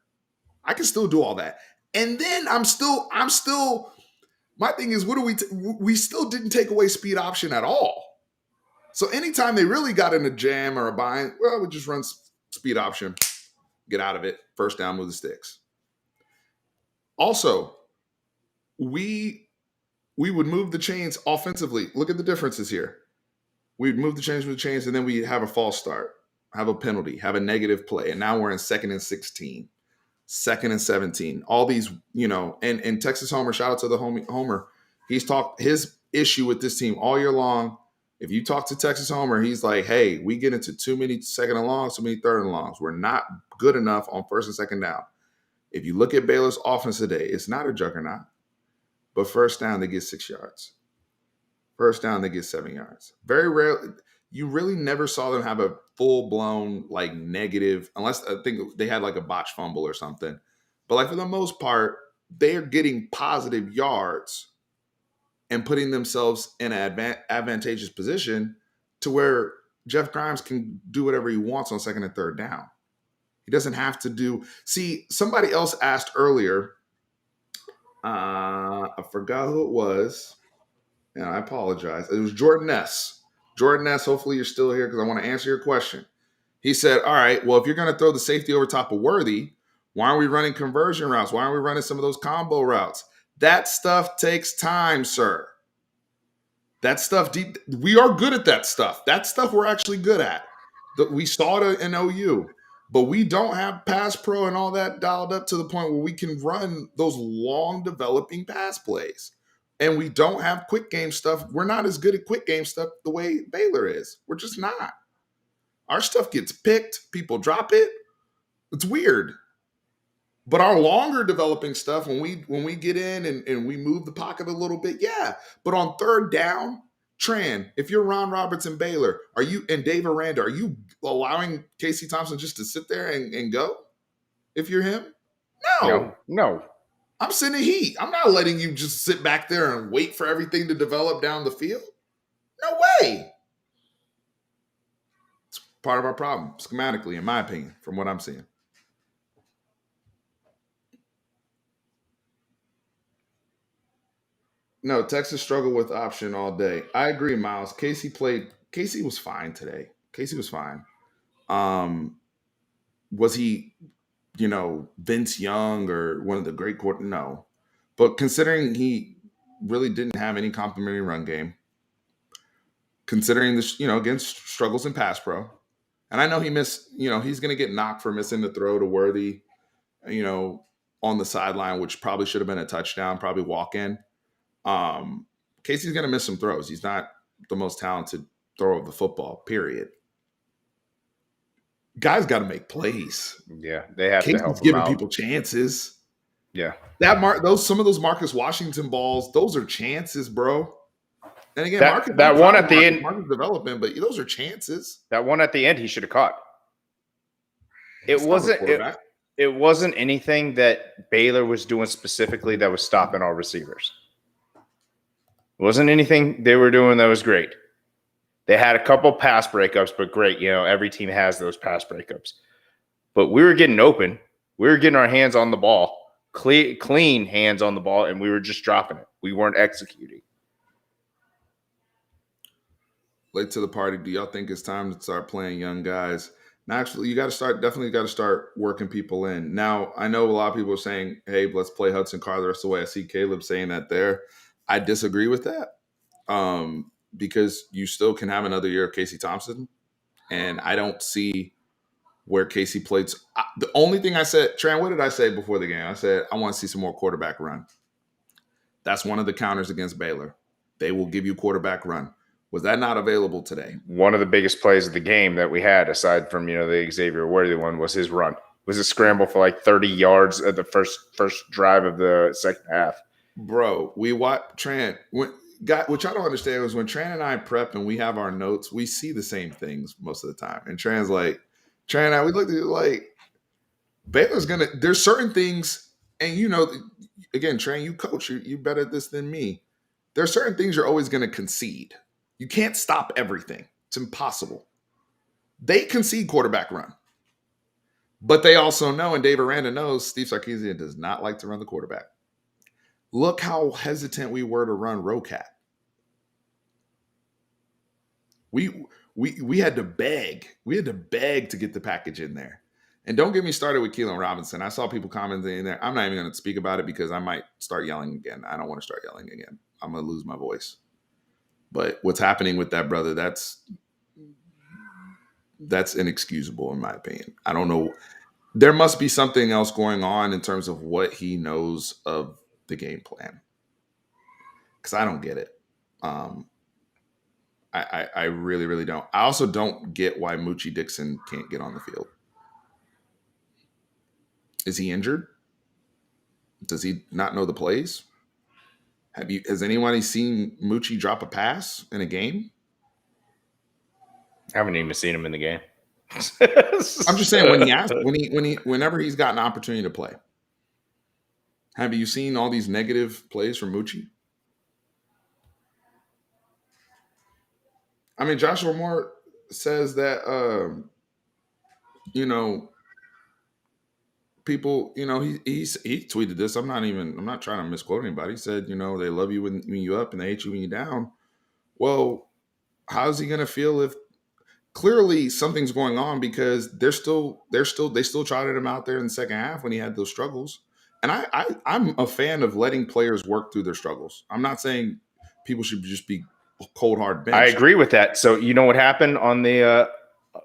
Speaker 1: I can still do all that. And then I'm still, my thing is, we still didn't take away speed option at all. So anytime they really got in a jam or a bind, well, we just run speed option, get out of it, first down, move the sticks. Also, we would move the chains offensively. Look at the differences here. We'd move the chains, and then we have a false start, have a penalty, have a negative play, and now we're in 2nd and 16, 2nd and 17. All these, and Texas Homer, shout out to the Homer. He's talked his issue with this team all year long. If you talk to Texas Homer, he's like, hey, we get into too many 2nd and longs, too many 3rd and longs. We're not good enough on 1st and 2nd down. If you look at Baylor's offense today, it's not a juggernaut. But 1st down, they get 6 yards. 1st down, they get 7 yards. Very rarely. You really never saw them have a full-blown, negative, unless I think they had a botch fumble or something. But for the most part, they're getting positive yards and putting themselves in an advantageous position to where Jeff Grimes can do whatever he wants on 2nd and 3rd down. He doesn't have to do. See, somebody else asked earlier. I forgot who it was, and I apologize. It was Jordan S. Jordan S., hopefully you're still here because I want to answer your question. He said, all right, well, if you're going to throw the safety over top of Worthy, why aren't we running conversion routes? Why aren't we running some of those combo routes? That stuff takes time, sir. That stuff, we are good at that stuff. That stuff we're actually good at. We saw it in OU, but we don't have pass pro and all that dialed up to the point where we can run those long developing pass plays. And we don't have quick game stuff. We're not as good at quick game stuff the way Baylor is. We're just not. Our stuff gets picked. People drop it. It's weird. But our longer developing stuff, when we get in and we move the pocket a little bit, yeah. But on 3rd down, Tran, if you're Ron Roberts and Baylor, and Dave Aranda, are you allowing Casey Thompson just to sit there and go? If you're him?
Speaker 2: No.
Speaker 1: I'm sending heat. I'm not letting you just sit back there and wait for everything to develop down the field. No way. It's part of our problem, schematically, in my opinion, from what I'm seeing. No, Texas struggled with option all day. I agree, Miles. Casey was fine today. Casey was fine. Was he Vince Young or one of the great no. But considering he really didn't have any complimentary run game, considering this, against struggles in pass pro, and I know he missed, he's going to get knocked for missing the throw to Worthy, you know, on the sideline, which probably should have been a touchdown, probably walk in. Casey's going to miss some throws. He's not the most talented thrower of the football, period. Guys got to make plays.
Speaker 2: Yeah, they have to help
Speaker 1: Casey's
Speaker 2: him
Speaker 1: giving
Speaker 2: out.
Speaker 1: people chances.
Speaker 2: Yeah,
Speaker 1: some of those Marcus Washington balls, those are chances, bro. And again,
Speaker 2: that one at the end,
Speaker 1: Marcus development, but those are chances.
Speaker 2: That one at the end, he should have caught. It wasn't anything that Baylor was doing specifically that was stopping our receivers. It wasn't anything they were doing that was great. They had a couple pass breakups, but great. Every team has those pass breakups. But we were getting open. We were getting our hands on the ball, clean hands on the ball, and we were just dropping it. We weren't executing.
Speaker 1: Late to the party. Do y'all think it's time to start playing young guys? Naturally, definitely got to start working people in. Now, I know a lot of people are saying, hey, let's play Hudson Card the rest of the way. I see Caleb saying that there. I disagree with that because you still can have another year of Casey Thompson. And I don't see where Casey played. The only thing I said, Tran, what did I say before the game? I said, I want to see some more quarterback run. That's one of the counters against Baylor. They will give you quarterback run. Was that not available today?
Speaker 2: One of the biggest plays of the game that we had, aside from the Xavier Worthy one, was his run. It was a scramble for like 30 yards at the first drive of the second half.
Speaker 1: Bro, we watch Tran. What I don't understand is when Tran and I prep and we have our notes, we see the same things most of the time. And Tran's like, Tran and I, we looked at it like Baylor's gonna. There's certain things, and again, Tran, you coach, you better at this than me. There are certain things you're always gonna concede. You can't stop everything. It's impossible. They concede quarterback run. But they also know, and Dave Aranda knows, Steve Sarkisian does not like to run the quarterback. Look how hesitant we were to run Rocat. We had to beg. We had to beg to get the package in there. And don't get me started with Keelan Robinson. I saw people commenting in there. I'm not even going to speak about it because I might start yelling again. I don't want to start yelling again. I'm going to lose my voice. But what's happening with that brother, that's inexcusable in my opinion. I don't know. There must be something else going on in terms of what he knows of the game plan. Because I don't get it. I really, really don't. I also don't get why Moochie Dixon can't get on the field. Is he injured? Does he not know the plays? Has anybody seen Moochie drop a pass in a game?
Speaker 2: I haven't even seen him in the game.
Speaker 1: I'm just saying whenever he's got an opportunity to play. Have you seen all these negative plays from Moochie? I mean, Joshua Moore says that people, he tweeted this. I'm not trying to misquote anybody. He said, they love you when you're up and they hate you when you're down. Well, how's he going to feel if clearly something's going on because they still trotted him out there in the second half when he had those struggles. And I'm a fan of letting players work through their struggles. I'm not saying people should just be cold hard bench.
Speaker 2: I agree with that. So you know what happened on the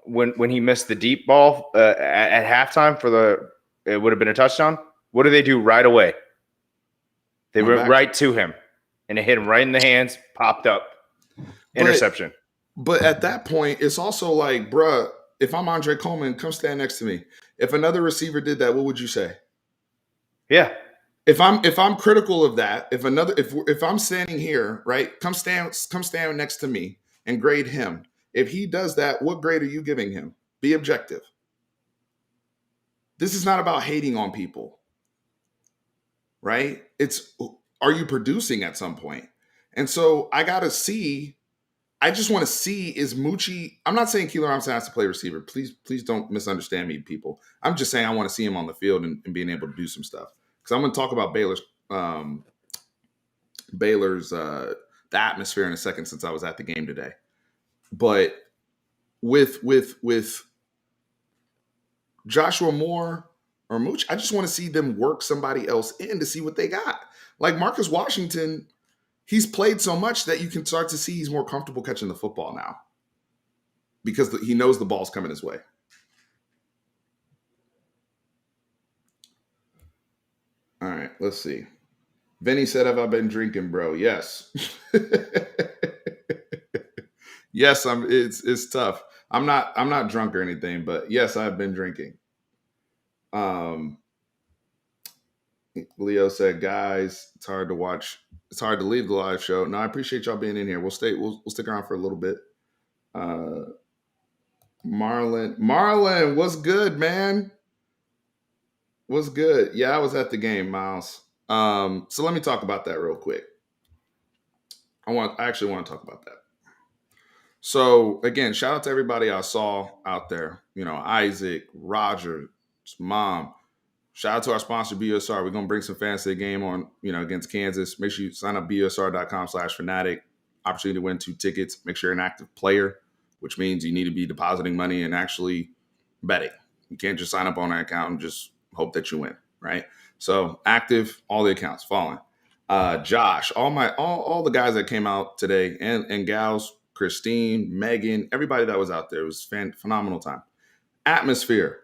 Speaker 2: when he missed the deep ball at halftime it would have been a touchdown. What do they do right away? They went right to him, and it hit him right in the hands. Popped up, interception.
Speaker 1: But at that point, it's also like, bruh, if I'm Andre Coleman, come stand next to me. If another receiver did that, what would you say?
Speaker 2: Yeah.
Speaker 1: If I'm critical of that, if I'm standing here, right, come stand next to me and grade him. If he does that, what grade are you giving him? Be objective. This is not about hating on people, right? It's, are you producing at some point? And so I just want to see, is Moochie, I'm not saying Keelan Robinson has to play receiver. Please don't misunderstand me, people. I'm just saying I want to see him on the field and being able to do some stuff. Because I'm going to talk about Baylor's the atmosphere in a second since I was at the game today. But with Joshua Moore, or Mooch. I just want to see them work somebody else in to see what they got. Like Marcus Washington, he's played so much that you can start to see he's more comfortable catching the football now because he knows the ball's coming his way. All right, let's see. Vinny said, "Have I been drinking, bro?" Yes. Yes, it's tough. I'm not drunk or anything, but yes, I've been drinking. Um Leo said, "Guys, it's hard to watch. It's hard to leave the live show." No, I appreciate y'all being in here. We'll stick around for a little bit. Marlon, what's good, man? What's good? Yeah, I was at the game, Miles. So let me talk about that real quick. I actually want to talk about that. So again, shout out to everybody I saw out there. Isaac, Roger, mom. Shout out to our sponsor, BUSR. We're going to bring some fans to the game on, against Kansas. Make sure you sign up busr.com/fanatic. Opportunity to win 2 tickets. Make sure you're an active player, which means you need to be depositing money and actually betting. You can't just sign up on an account and just hope that you win, right? So active, all the accounts, following. Josh, all the guys that came out today and gals, Christine, Megan, everybody that was out there. It was phenomenal time. Atmosphere.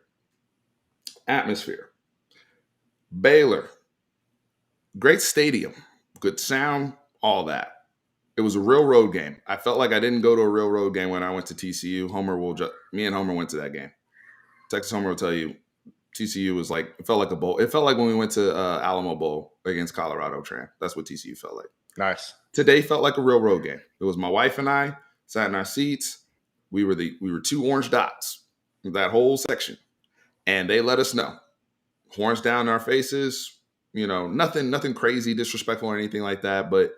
Speaker 1: Baylor, great stadium, good sound, all that. It was a real road game. I felt like I didn't go to a real road game when I went to TCU. Me and Homer went to that game. Texas Homer will tell you, TCU was like, it felt like a bowl. It felt like when we went to Alamo Bowl against Colorado Tran. That's what TCU felt like.
Speaker 2: Nice.
Speaker 1: Today felt like a real road game. It was my wife and I sat in our seats. We were 2 orange dots, that whole section, and they let us know. Horns down in our faces, nothing crazy, disrespectful or anything like that. But,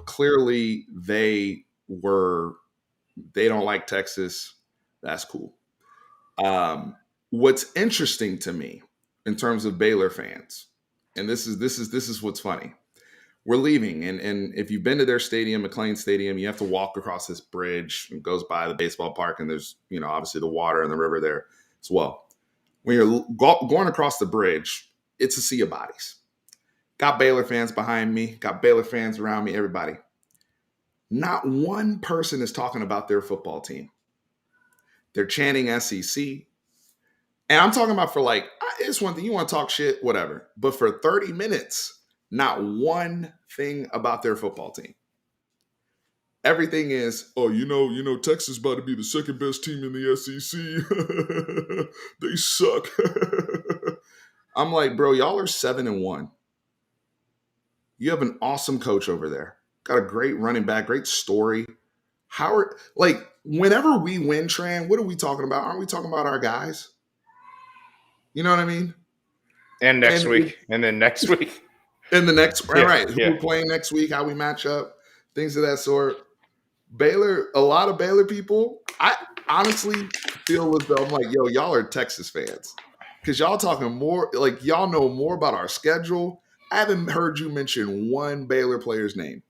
Speaker 1: clearly they don't like Texas. That's cool. What's interesting to me in terms of Baylor fans, and this is what's funny. We're leaving, and if you've been to their stadium, McLean Stadium, you have to walk across this bridge. It goes by the baseball park, and there's, obviously the water and the river there as well. When you're going across the bridge, it's a sea of bodies. Got Baylor fans behind me, got Baylor fans around me, everybody. Not one person is talking about their football team. They're chanting SEC. And I'm talking about for it's one thing, you want to talk shit, whatever. But for 30 minutes, not one thing about their football team. Everything is, Texas is about to be the second best team in the SEC. They suck. I'm like, bro, y'all are 7-1. You have an awesome coach over there. Got a great running back, great story. Whenever we win, Tran, what are we talking about? Aren't we talking about our guys? You know what I mean?
Speaker 2: And next week. And then next week.
Speaker 1: And the next, right. Who
Speaker 2: Yeah.
Speaker 1: we're playing next week, how we match up, things of that sort. Baylor, a lot of Baylor people, I honestly feel as though I'm like, yo, y'all are Texas fans. Because y'all talking more, y'all know more about our schedule. I haven't heard you mention one Baylor player's name.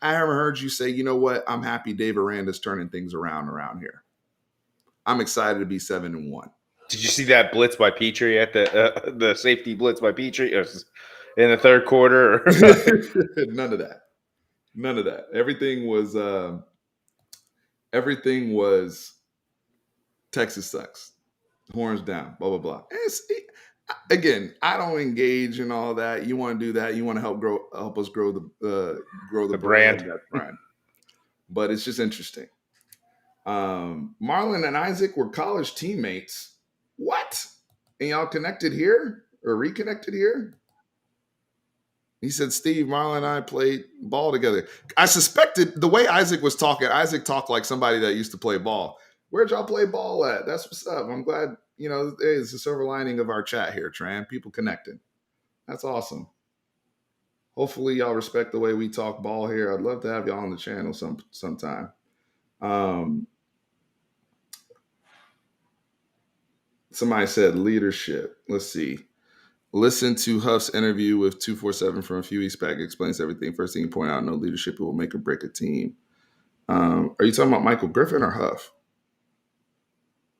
Speaker 1: I haven't heard you say, you know what, I'm happy Dave Aranda's turning things around here. I'm excited to be 7-1.
Speaker 2: Did you see that blitz by Petrie at the safety blitz by Petrie in the third quarter?
Speaker 1: None of that. Everything was Texas sucks. Horns down, blah, blah, blah. Again, I don't engage in all that. You want to do that. You want to help us grow the brand. That's fine. But it's just interesting. Marlon and Isaac were college teammates. What? And y'all connected here or reconnected here? He said, Steve, Marlon and I played ball together. I suspected the way Isaac was talking, Isaac talked like somebody that used to play ball. Where'd y'all play ball at? That's what's up. I'm glad, it's the silver lining of our chat here, Tran. People connecting. That's awesome. Hopefully y'all respect the way we talk ball here. I'd love to have y'all on the channel sometime. Somebody said leadership. Let's see. Listen to Huff's interview with 247 from a few weeks back. It explains everything. First thing you point out, no leadership will make or break a team. Are you talking about Michael Griffin or Huff?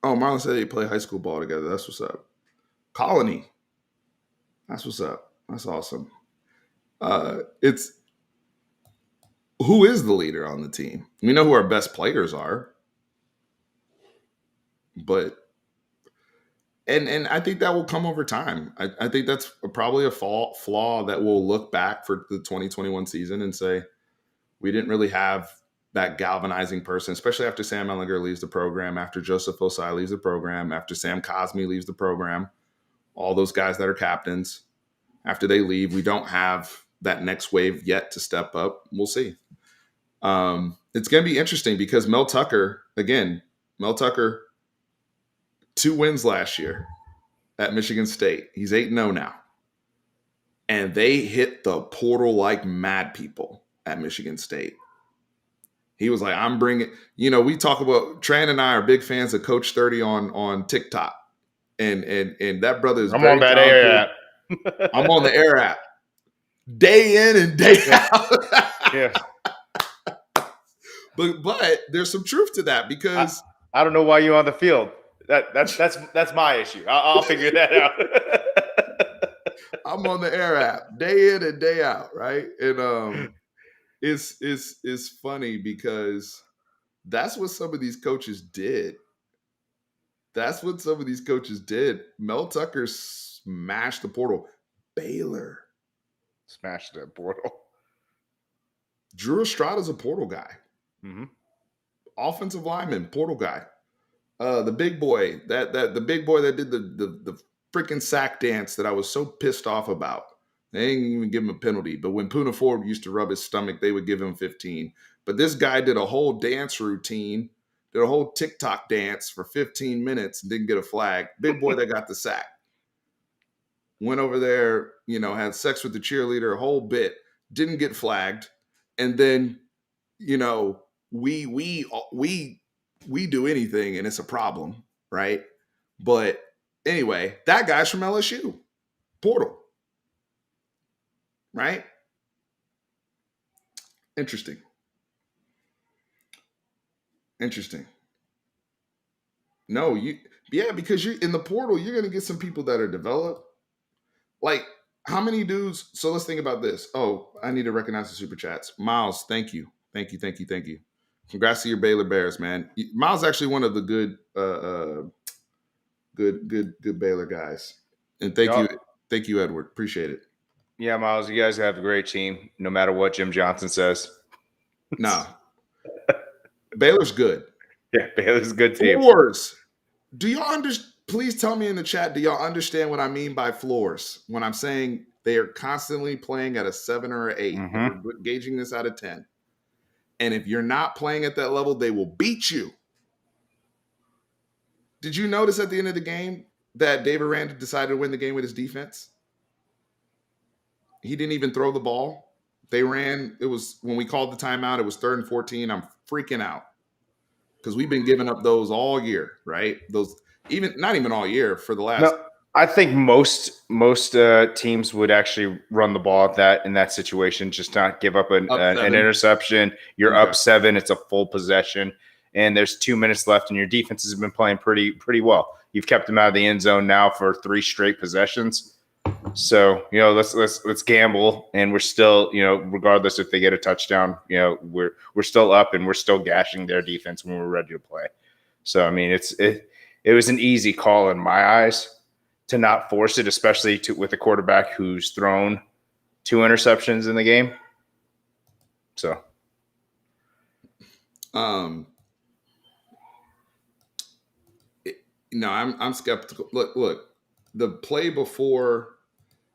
Speaker 1: Oh, Marlon said they play high school ball together. That's what's up. Colony. That's what's up. That's awesome. It's who is the leader on the team? We know who our best players are, but and I think that will come over time. I think that's probably a flaw that we'll look back for the 2021 season and say we didn't really have that galvanizing person, especially after Sam Ellinger leaves the program, after Joseph Osai leaves the program, after Sam Cosme leaves the program, all those guys that are captains, after they leave, we don't have that next wave yet to step up. We'll see. It's going to be interesting because Mel Tucker, 2 wins last year at Michigan State. He's 8-0 now. And they hit the portal like mad people at Michigan State. He was like, I'm bringing, we talk about, Tran and I are big fans of Coach 30 on TikTok. And that brother is
Speaker 2: I'm
Speaker 1: very
Speaker 2: on that
Speaker 1: talented.
Speaker 2: air app.
Speaker 1: I'm on the air app. Day in and day out.
Speaker 2: Yeah.
Speaker 1: But there's some truth to that because
Speaker 2: I don't know why you're on the field. That's my issue. I'll figure that out.
Speaker 1: I'm on the air app day in and day out, right? And it's funny because that's what some of these coaches did. Mel Tucker smashed the portal. Baylor
Speaker 2: Smashed the portal.
Speaker 1: Drew Estrada's a portal guy.
Speaker 2: Mm-hmm.
Speaker 1: Offensive lineman, portal guy. The big boy the big boy that did the freaking sack dance that I was so pissed off about. They didn't even give him a penalty. But when Puna Ford used to rub his stomach, they would give him 15. But this guy did a whole dance routine, did a whole TikTok dance for 15 minutes and didn't get a flag. Big boy that got the sack. Went over there, had sex with the cheerleader, a whole bit, didn't get flagged. And then, we do anything and it's a problem, right? But anyway, that guy's from LSU, portal, right? Interesting. No, because you're in the portal, you're going to get some people that are developed. Like, how many dudes? So let's think about this. Oh, I need to recognize the super chats. Miles, thank you. Congrats to your Baylor Bears, man. Miles actually one of the good Baylor guys. And thank you, Edward. Appreciate it.
Speaker 2: Yeah, Miles, you guys have a great team, no matter what Jim Johnson says.
Speaker 1: No. Baylor's good.
Speaker 2: Yeah, Baylor's a good team.
Speaker 1: Floors. Do y'all understand? Please tell me in the chat, do y'all understand what I mean by floors? When I'm saying they are constantly playing at a 7 or an 8.
Speaker 2: Mm-hmm.
Speaker 1: If we're gauging this out of 10. And if you're not playing at that level, they will beat you. Did you notice at the end of the game that David Rand decided to win the game with his defense? He didn't even throw the ball. They ran. It was when we called the timeout, it was 3rd and 14. I'm freaking out because we've been giving up those all year, right? Those not even all year for the last.
Speaker 2: No, I think most teams would actually run the ball in that situation, just not give up an interception. You're up 7. It's a full possession, and there's 2 minutes left, and your defense has been playing pretty well. You've kept them out of the end zone now for 3 straight possessions. So, let's gamble, and we're still, regardless if they get a touchdown, we're still up and we're still gashing their defense when we're ready to play. So, I mean, it was an easy call in my eyes to not force it, especially with a quarterback who's thrown 2 interceptions in the game. So,
Speaker 1: I'm skeptical. Look, the play before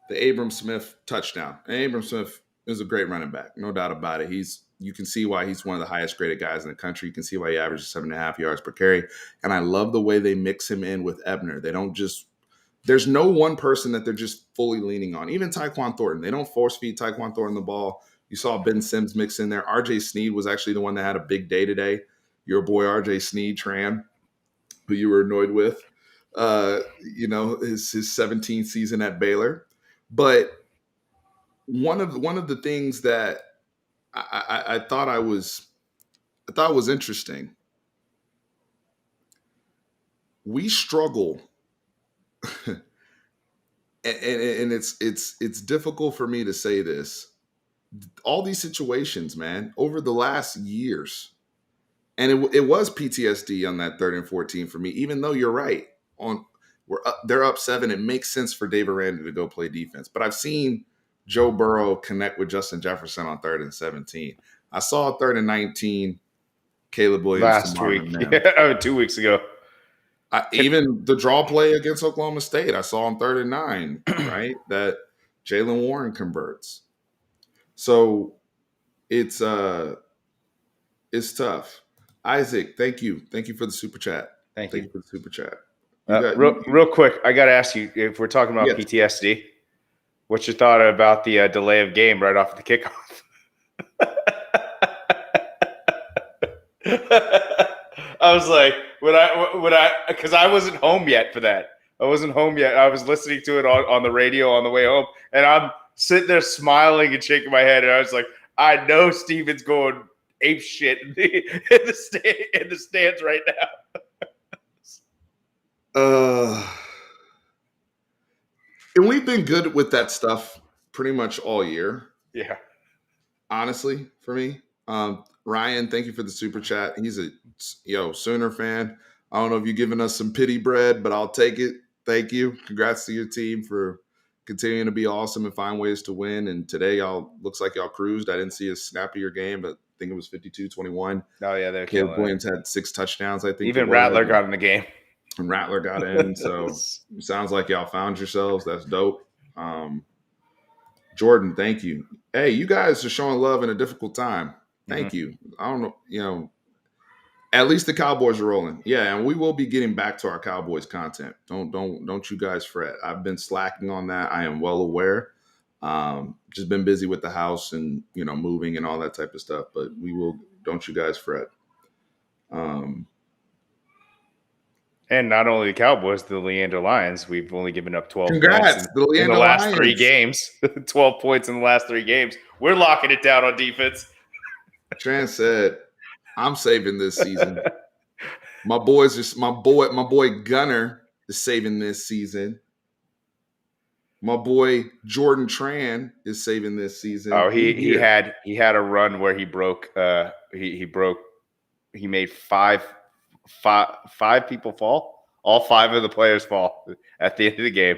Speaker 1: the Abram Smith touchdown. And Abram Smith is a great running back, no doubt about it. You can see why he's one of the highest graded guys in the country. You can see why he averages 7.5 yards per carry. And I love the way they mix him in with Ebner. They don't there's no one person that they're just fully leaning on. Even Tyquan Thornton, they don't force feed Tyquan Thornton the ball. You saw Ben Sims mix in there. RJ Sneed was actually the one that had a big day today. Your boy RJ Sneed, Tran, who you were annoyed with, his 17th season at Baylor. But one of the things that I thought was interesting, we struggle and it's difficult for me to say this. All these situations, man, over the last years, and it was PTSD on that 3rd and 14 for me. Even though you're right, they're up 7. It makes sense for Dave Aranda to go play defense, but I've seen Joe Burrow connect with Justin Jefferson on 3rd and 17. I saw 3rd and 19. Caleb Williams to
Speaker 2: Last
Speaker 1: Marvin
Speaker 2: week,
Speaker 1: Mims.
Speaker 2: yeah, 2 weeks ago.
Speaker 1: Even the draw play against Oklahoma State, I saw on 3rd and 9, right? That Jalen Warren converts. So it's tough. Isaac, thank you for the super chat.
Speaker 2: Thank you
Speaker 1: For the super chat.
Speaker 2: Real quick, I got to ask you, if we're talking about
Speaker 1: Yes.
Speaker 2: PTSD, what's your thought about the delay of game right off the kickoff? I was like, because I wasn't home yet for that. I wasn't home yet. I was listening to it on the radio on the way home, and I'm sitting there smiling and shaking my head, and I was like, I know Steven's going ape shit in the stands right now.
Speaker 1: And we've been good with that stuff pretty much all year.
Speaker 2: Yeah.
Speaker 1: Honestly, for me. Ryan, thank you for the super chat. He's a Sooner fan. I don't know if you're giving us some pity bread, but I'll take it. Thank you. Congrats to your team for continuing to be awesome and find ways to win. And today, looks like y'all cruised. I didn't see a snap of your game, but I think it was 52-21.
Speaker 2: Oh, yeah, they're
Speaker 1: Caleb
Speaker 2: killing
Speaker 1: Williams had 6 touchdowns, I think.
Speaker 2: Even Rattler got in the game.
Speaker 1: And Rattler got in. So it sounds like y'all found yourselves. That's dope. Jordan, thank you. Hey, you guys are showing love in a difficult time. Thank you. I don't know, at least the Cowboys are rolling. Yeah, and we will be getting back to our Cowboys content. Don't you guys fret. I've been slacking on that. I am well aware. Just been busy with the house and moving and all that type of stuff. But we will. Don't you guys fret.
Speaker 2: And not only the Cowboys, the Leander Lions. We've only given up 12
Speaker 1: Congrats,
Speaker 2: points in the last 3 games. 12 points in the last 3 games. We're locking it down on defense.
Speaker 1: Tran said, "I'm saving this season." My boy Gunner is saving this season. My boy Jordan Tran is saving this season.
Speaker 2: Oh, he had a run where he broke. He made five people fall. All 5 of the players fall at the end of the game.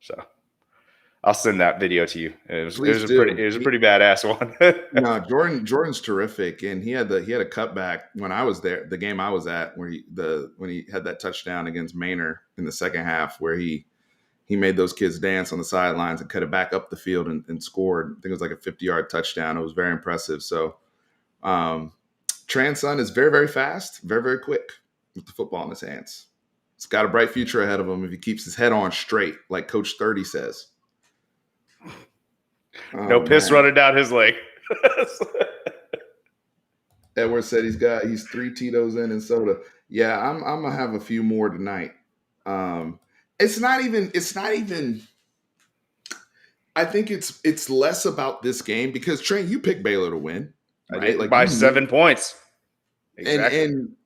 Speaker 2: So I'll send that video to you. It was a pretty badass one.
Speaker 1: No, Jordan's terrific, and he had a cutback when I was there. The game I was at, when he had that touchdown against Maynard in the second half, where he made those kids dance on the sidelines and cut it back up the field and scored. I think it was like a 50-yard touchdown. It was very impressive. So, Tran's son is very, very fast, very, very quick with the football in his hands. He's got a bright future ahead of him if he keeps his head on straight, like Coach 30 says.
Speaker 2: No piss running down his leg.
Speaker 1: Edward said he's 3 Tito's in and soda. Yeah, I'm gonna have a few more tonight. It's not even. I think it's less about this game because Trent, you picked Baylor to win, right?
Speaker 2: Like by 7 points.
Speaker 1: Exactly. And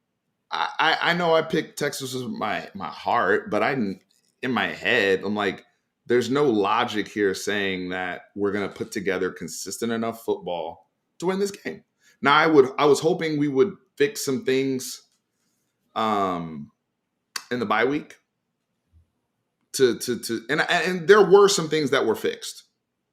Speaker 1: I know I picked Texas with my heart, but in my head, I'm like, there's no logic here saying that we're going to put together consistent enough football to win this game. Now, I was hoping we would fix some things in the bye week and there were some things that were fixed.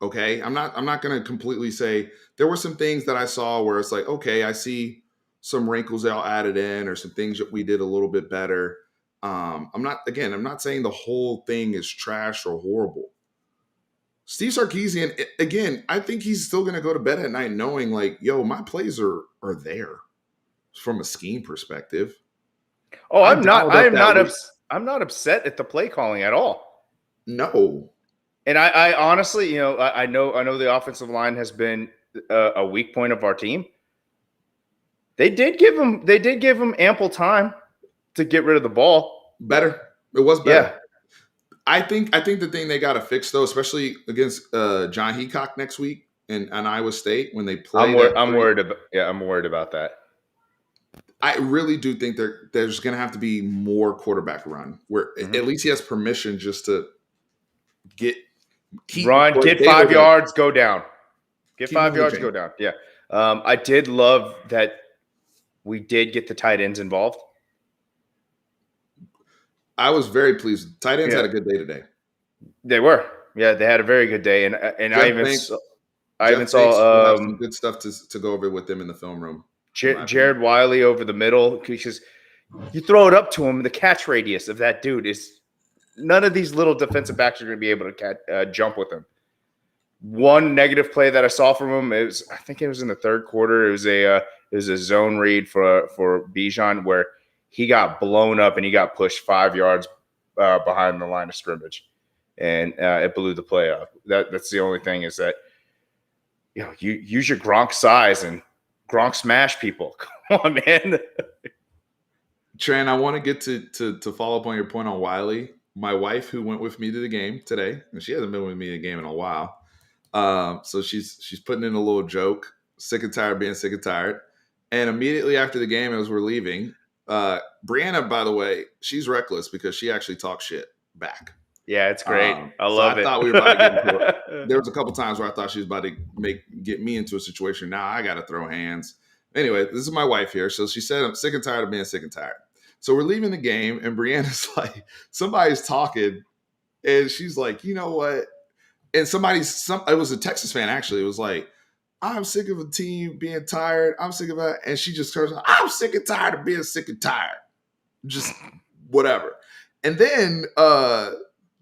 Speaker 1: Okay. I'm not going to completely say there were some things that I saw where it's like, okay, I see some wrinkles y'all added in or some things that we did a little bit better. I'm not saying the whole thing is trash or horrible. Steve Sarkisian, again, I think he's still going to go to bed at night knowing like, yo, my plays are there from a scheme perspective.
Speaker 2: Oh, I'm not upset at the play calling at all.
Speaker 1: No.
Speaker 2: And I honestly, I know the offensive line has been a weak point of our team. They did give him ample time to get rid of the ball.
Speaker 1: Better. It was better.
Speaker 2: Yeah.
Speaker 1: I think the thing they got to fix though, especially against John Heacock next week and Iowa State when they play.
Speaker 2: I'm worried about that.
Speaker 1: I really do think there's going to have to be more quarterback run where at least he has permission just to keep
Speaker 2: get
Speaker 1: Baylor
Speaker 2: 5 yards, go down. Get
Speaker 1: keep
Speaker 2: 5
Speaker 1: moving the
Speaker 2: yards,
Speaker 1: chain.
Speaker 2: go down. Yeah. I did love that we did get the tight ends involved.
Speaker 1: I was very pleased. Tight ends had a good day today.
Speaker 2: They were. Yeah, they had a very good day. And I even
Speaker 1: Banks will have
Speaker 2: saw
Speaker 1: some good stuff to go over with them in the film room.
Speaker 2: Jared Wiley over the middle, because you throw it up to him, the catch radius of that dude is none of these little defensive backs are going to be able to jump with him. One negative play that I saw from him is, I think it was in the third quarter. It was a zone read for Bijan where he got blown up and he got pushed 5 yards behind the line of scrimmage, and it blew the play up. That's the only thing, is that you use your Gronk size and Gronk smash people. Come on, man.
Speaker 1: Tran, I want to get to follow up on your point on Wiley. My wife, who went with me to the game today, and she hasn't been with me to the game in a while. So she's putting in a little joke, sick and tired of being sick and tired. And immediately after the game, as we're leaving, Brianna, by the way, she's reckless because she actually talks shit back.
Speaker 2: Yeah, it's great. I love it.
Speaker 1: I thought we were about to get into it. There was a couple times where I thought she was about to get me into a situation. Now I got to throw hands. Anyway, this is my wife here. So she said, I'm sick and tired of being sick and tired. So we're leaving the game, and Brianna's like, somebody's talking, and she's like, you know what? And it was a Texas fan, actually. It was like, I'm sick of a team being tired. I'm sick of that. And she just turns on, I'm sick and tired of being sick and tired. Just whatever. And then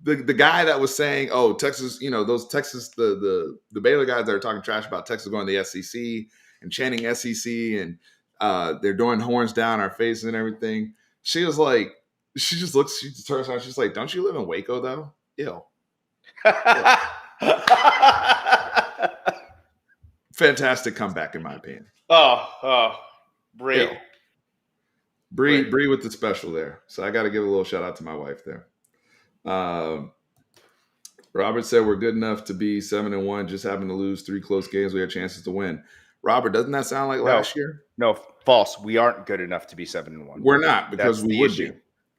Speaker 1: the guy that was saying, oh, Texas, those Texas, the Baylor guys that are talking trash about Texas going to the SEC and chanting SEC, and they're doing horns down our faces and everything. She was like, she just turns around, she's like, don't you live in Waco though? Ew. Fantastic comeback, in my opinion.
Speaker 2: Bree.
Speaker 1: Bree with the special there. So I got to give a little shout out to my wife there. Robert said we're good enough to be 7-1, just having to lose 3 close games. We have chances to win. Robert, doesn't that sound like last year?
Speaker 2: No, false. We aren't good enough to be 7-1.
Speaker 1: We're not, because we would be.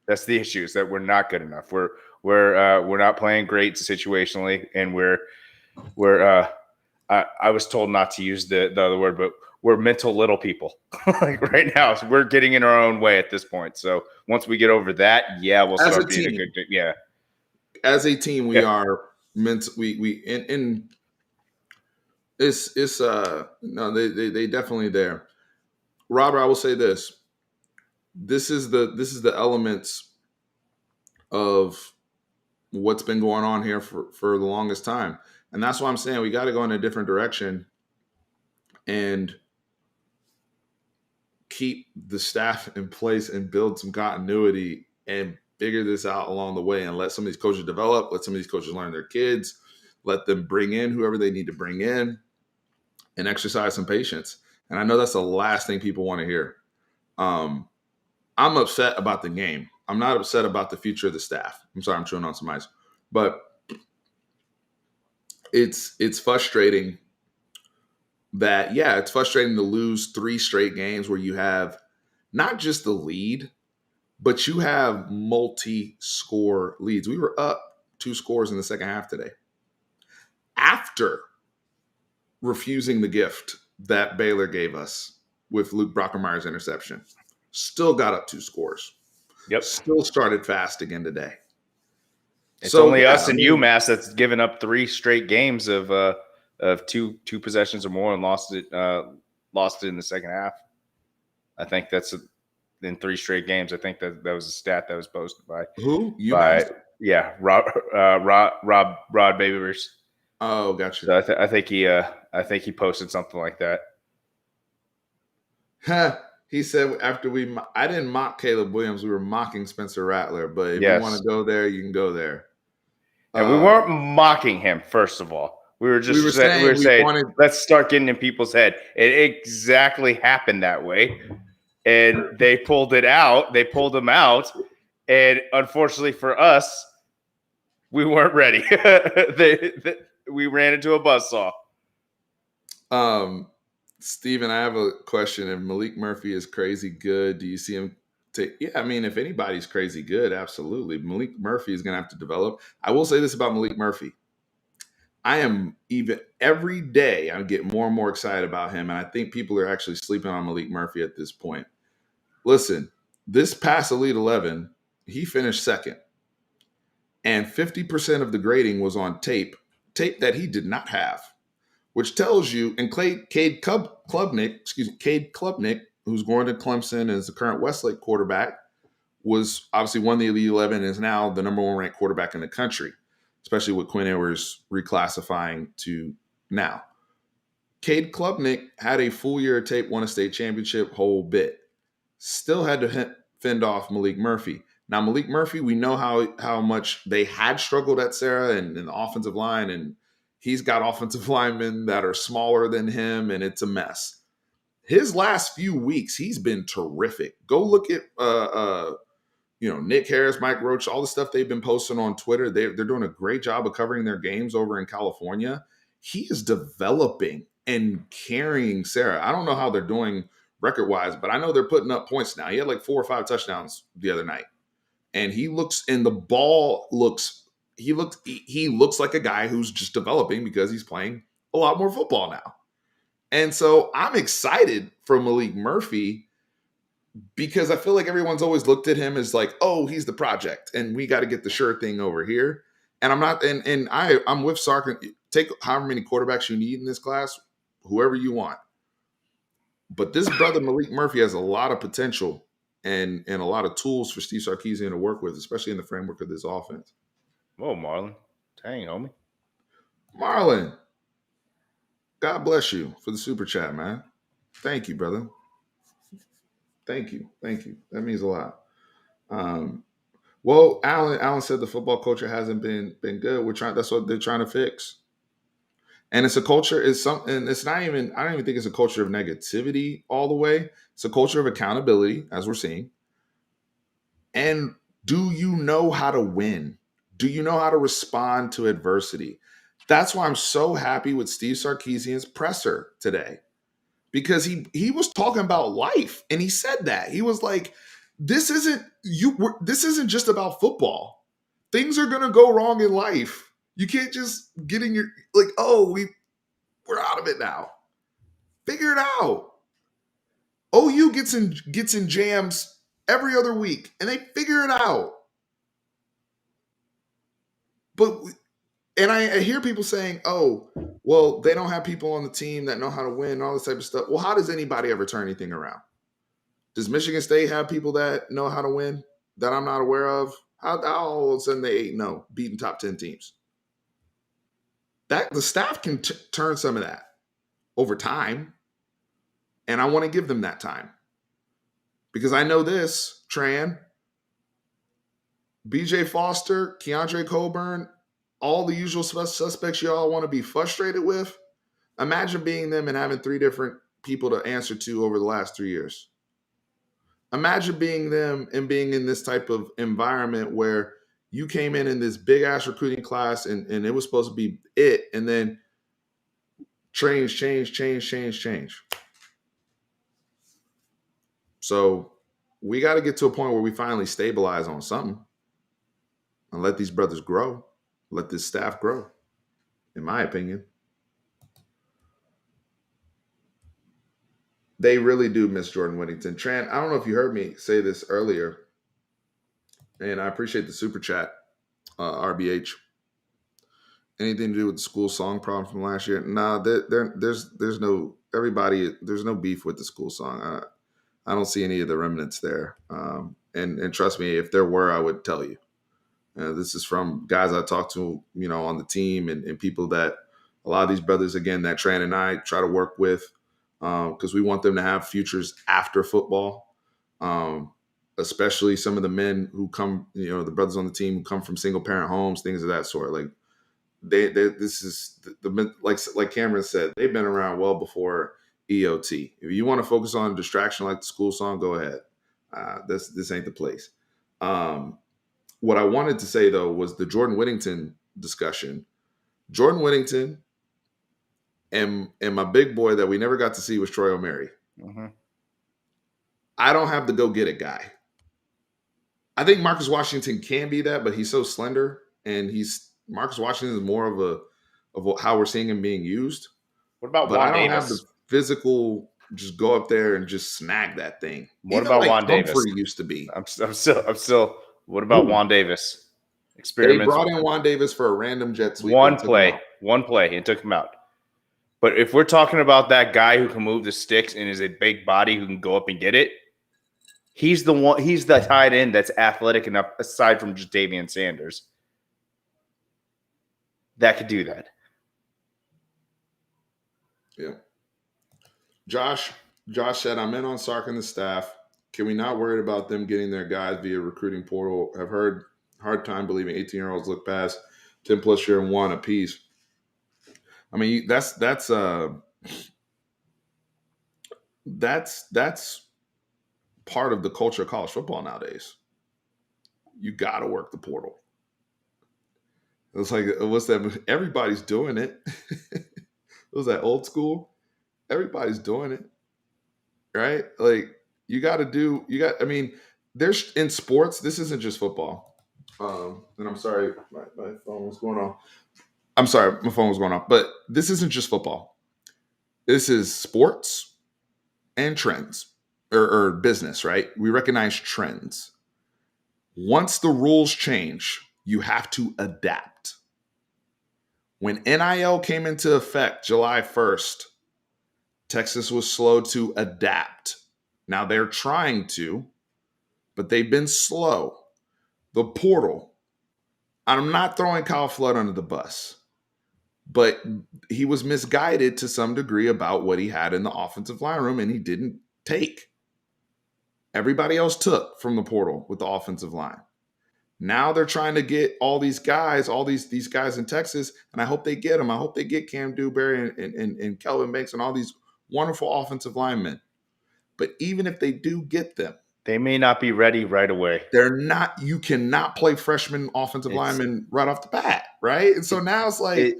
Speaker 2: That's the issue, is that we're not good enough. We're not playing great situationally, and I was told not to use the other word, but we're mental little people. Like right now, so we're getting in our own way at this point. So once we get over that, we'll start being a good team. Yeah.
Speaker 1: As a team, we are mental. They definitely there. Robert, I will say this. This is the elements of what's been going on here for the longest time. And that's why I'm saying we got to go in a different direction and keep the staff in place and build some continuity and figure this out along the way, and let some of these coaches develop, let some of these coaches learn their kids, let them bring in whoever they need to bring in, and exercise some patience. And I know that's the last thing people want to hear. I'm upset about the game. I'm not upset about the future of the staff. I'm sorry, I'm chewing on some ice. But it's frustrating that, it's frustrating to lose 3 straight games where you have not just the lead, but you have multi-score leads. We were up 2 scores in the second half today, after refusing the gift that Baylor gave us with Luke Brockermeyer's interception. Still got up 2 scores.
Speaker 2: Yep.
Speaker 1: Still started fast again today.
Speaker 2: It's only us and UMass that's given up 3 straight games of two possessions or more and lost it in the second half. I think that's in 3 straight games. I think that was a stat that was posted by
Speaker 1: who? UMass?
Speaker 2: Rod Babers.
Speaker 1: Oh, gotcha.
Speaker 2: So I think he posted something like that.
Speaker 1: He said I didn't mock Caleb Williams. We were mocking Spencer Rattler. But if you want to go there, you can go there.
Speaker 2: And we weren't mocking him, first of all. We were saying let's start getting in people's head. It exactly happened that way. And they pulled it out. They pulled him out. And unfortunately for us, we weren't ready. We ran into a buzzsaw.
Speaker 1: Steven, I have a question. If Malik Murphy is crazy good, do you see him take? Yeah, I mean, if anybody's crazy good, absolutely. Malik Murphy is going to have to develop. I will say this about Malik Murphy. I am even every day, I get more and more excited about him. And I think people are actually sleeping on Malik Murphy at this point. Listen, this past Elite 11, he finished second. And 50% of the grading was on tape that he did not have, which tells you, and Cade Klubnik, who's going to Clemson as the current Westlake quarterback, was obviously won the Elite 11 and is now the number one ranked quarterback in the country, especially with Quinn Ewers reclassifying to now. Cade Klubnik had a full year of tape, won a state championship, whole bit. Still had to fend off Malik Murphy. Now, Malik Murphy, we know how much they had struggled at Sarah and the offensive line, and he's got offensive linemen that are smaller than him, and it's a mess. His last few weeks, he's been terrific. Go look at Nick Harris, Mike Roach, all the stuff they've been posting on Twitter. They're doing a great job of covering their games over in California. He is developing and carrying Sarah. I don't know how they're doing record-wise, but I know they're putting up points now. He had like 4 or 5 touchdowns the other night. And he looks like a guy who's just developing because he's playing a lot more football now. And so I'm excited for Malik Murphy because I feel like everyone's always looked at him as like, oh, he's the project and we got to get the sure thing over here. And I'm not, and I'm with Sark. Take however many quarterbacks you need in this class, whoever you want. But this brother Malik Murphy has a lot of potential and a lot of tools for Steve Sarkisian to work with, especially in the framework of this offense.
Speaker 2: Whoa, Marlon. Dang, homie.
Speaker 1: Marlon, God bless you for the super chat, man. Thank you, brother. Thank you. That means a lot. Well, Alan said the football culture hasn't been good. That's what they're trying to fix. And it's a culture, and it's not even, I don't even think it's a culture of negativity all the way. It's a culture of accountability, as we're seeing. And do you know how to win? Do you know how to respond to adversity? That's why I'm so happy with Steve Sarkisian's presser today. Because he was talking about life, and he said that. He was like, this isn't just about football. Things are gonna go wrong in life. You can't just get in your we're out of it now. Figure it out. OU gets in jams every other week, and they figure it out. And I hear people saying, oh, well, they don't have people on the team that know how to win, all this type of stuff. Well, how does anybody ever turn anything around? Does Michigan State have people that know how to win that I'm not aware of? How all of a sudden they 8-0, beating top 10 teams? That the staff can turn some of that over time. And I want to give them that time. Because I know this, Tran, BJ Foster, Keandre Coburn, all the usual suspects y'all want to be frustrated with. Imagine being them and having 3 different people to answer to over the last 3 years. Imagine being them and being in this type of environment where you came in this big ass recruiting class and it was supposed to be it. And then change. So we got to get to a point where we finally stabilize on something and let these brothers grow. Let this staff grow, in my opinion. They really do miss Jordan Whittington. Tran, I don't know if you heard me say this earlier, and I appreciate the super chat, RBH. Anything to do with the school song problem from last year? Nah, there's no beef with the school song. I don't see any of the remnants there. And trust me, if there were, I would tell you. This is from guys I talked to, on the team and people that a lot of these brothers, again, that Tran and I try to work with because we want them to have futures after football, especially some of the men who come, the brothers on the team who come from single parent homes, things of that sort. Like this is like Cameron said, they've been around well before EOT. If you want to focus on distraction like the school song, go ahead. This ain't the place. What I wanted to say, though, was the Jordan Whittington discussion. Jordan Whittington And my big boy that we never got to see was Troy O'Mary.
Speaker 2: Mm-hmm.
Speaker 1: I don't have the go get it guy. I think Marcus Washington can be that, but he's so slender, and Marcus Washington is more of how we're seeing him being used.
Speaker 2: What about
Speaker 1: But I
Speaker 2: Juan
Speaker 1: don't have the
Speaker 2: Davis?
Speaker 1: physical just go up there and just snag that thing.
Speaker 2: What
Speaker 1: Even
Speaker 2: about
Speaker 1: like
Speaker 2: Juan Davis?
Speaker 1: Humphrey used to be.
Speaker 2: I'm still. What about
Speaker 1: Who?
Speaker 2: Juan Davis?
Speaker 1: They
Speaker 2: Experiments.
Speaker 1: brought in Juan Davis for a random jet sweep and took him out.
Speaker 2: One play, and took him out. But if we're talking about that guy who can move the sticks and is a big body who can go up and get it, he's the one. He's the tight end that's athletic enough, aside from just Davian Sanders, that could do that.
Speaker 1: Yeah. Josh said, I'm in on Sark and the staff. Can we not worry about them getting their guys via recruiting portal? I've heard hard time believing 18-year-olds look past 10 plus year and one apiece. I mean, that's part of the culture of college football nowadays. You got to work the portal. It's like, what's that? Everybody's doing it. Was that old school? Everybody's doing it, right? Like I mean, there's in sports, this isn't just football. And I'm sorry, my phone was going off. I'm sorry, my phone was going off. But this isn't just football. This is sports and trends or business, right? We recognize trends. Once the rules change, you have to adapt. When NIL came into effect July 1st, Texas was slow to adapt. Now they're trying to, but they've been slow. The portal. I'm not throwing Kyle Flood under the bus, but he was misguided to some degree about what he had in the offensive line room, and he didn't take. Everybody else took from the portal with the offensive line. Now they're trying to get all these guys, these guys in Texas, and I hope they get them. I hope they get Cam Dewberry and Kelvin Banks and all these wonderful offensive linemen. But even if they do get them,
Speaker 2: they may not be ready right away.
Speaker 1: They're not. You cannot play freshman offensive linemen right off the bat, right? And so now it's like,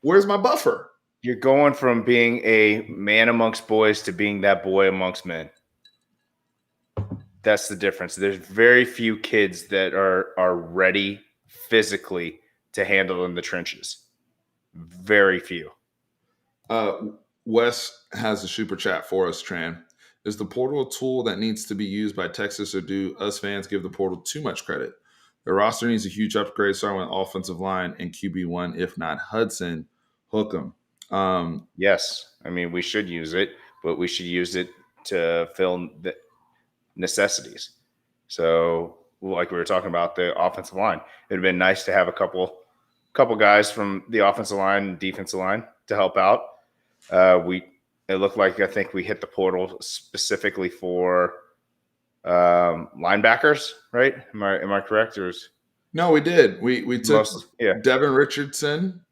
Speaker 1: where's my buffer?
Speaker 2: You're going from being a man amongst boys to being that boy amongst men. That's the difference. There's very few kids that are ready physically to handle in the trenches. Very few.
Speaker 1: Wes has a super chat for us, Tran. Is the portal a tool that needs to be used by Texas, or do us fans give the portal too much credit? The roster needs a huge upgrade, starting with offensive line and QB1, if not Hudson. Hook 'em.
Speaker 2: Yes. I mean, we should use it, but we should use it to fill the necessities. So, like we were talking about the offensive line, it'd have been nice to have a couple guys from the offensive line and defensive line to help out. It looked like, I think we hit the portal specifically for linebackers, right? Am I correct?
Speaker 1: No, we did. We took Devin Richardson,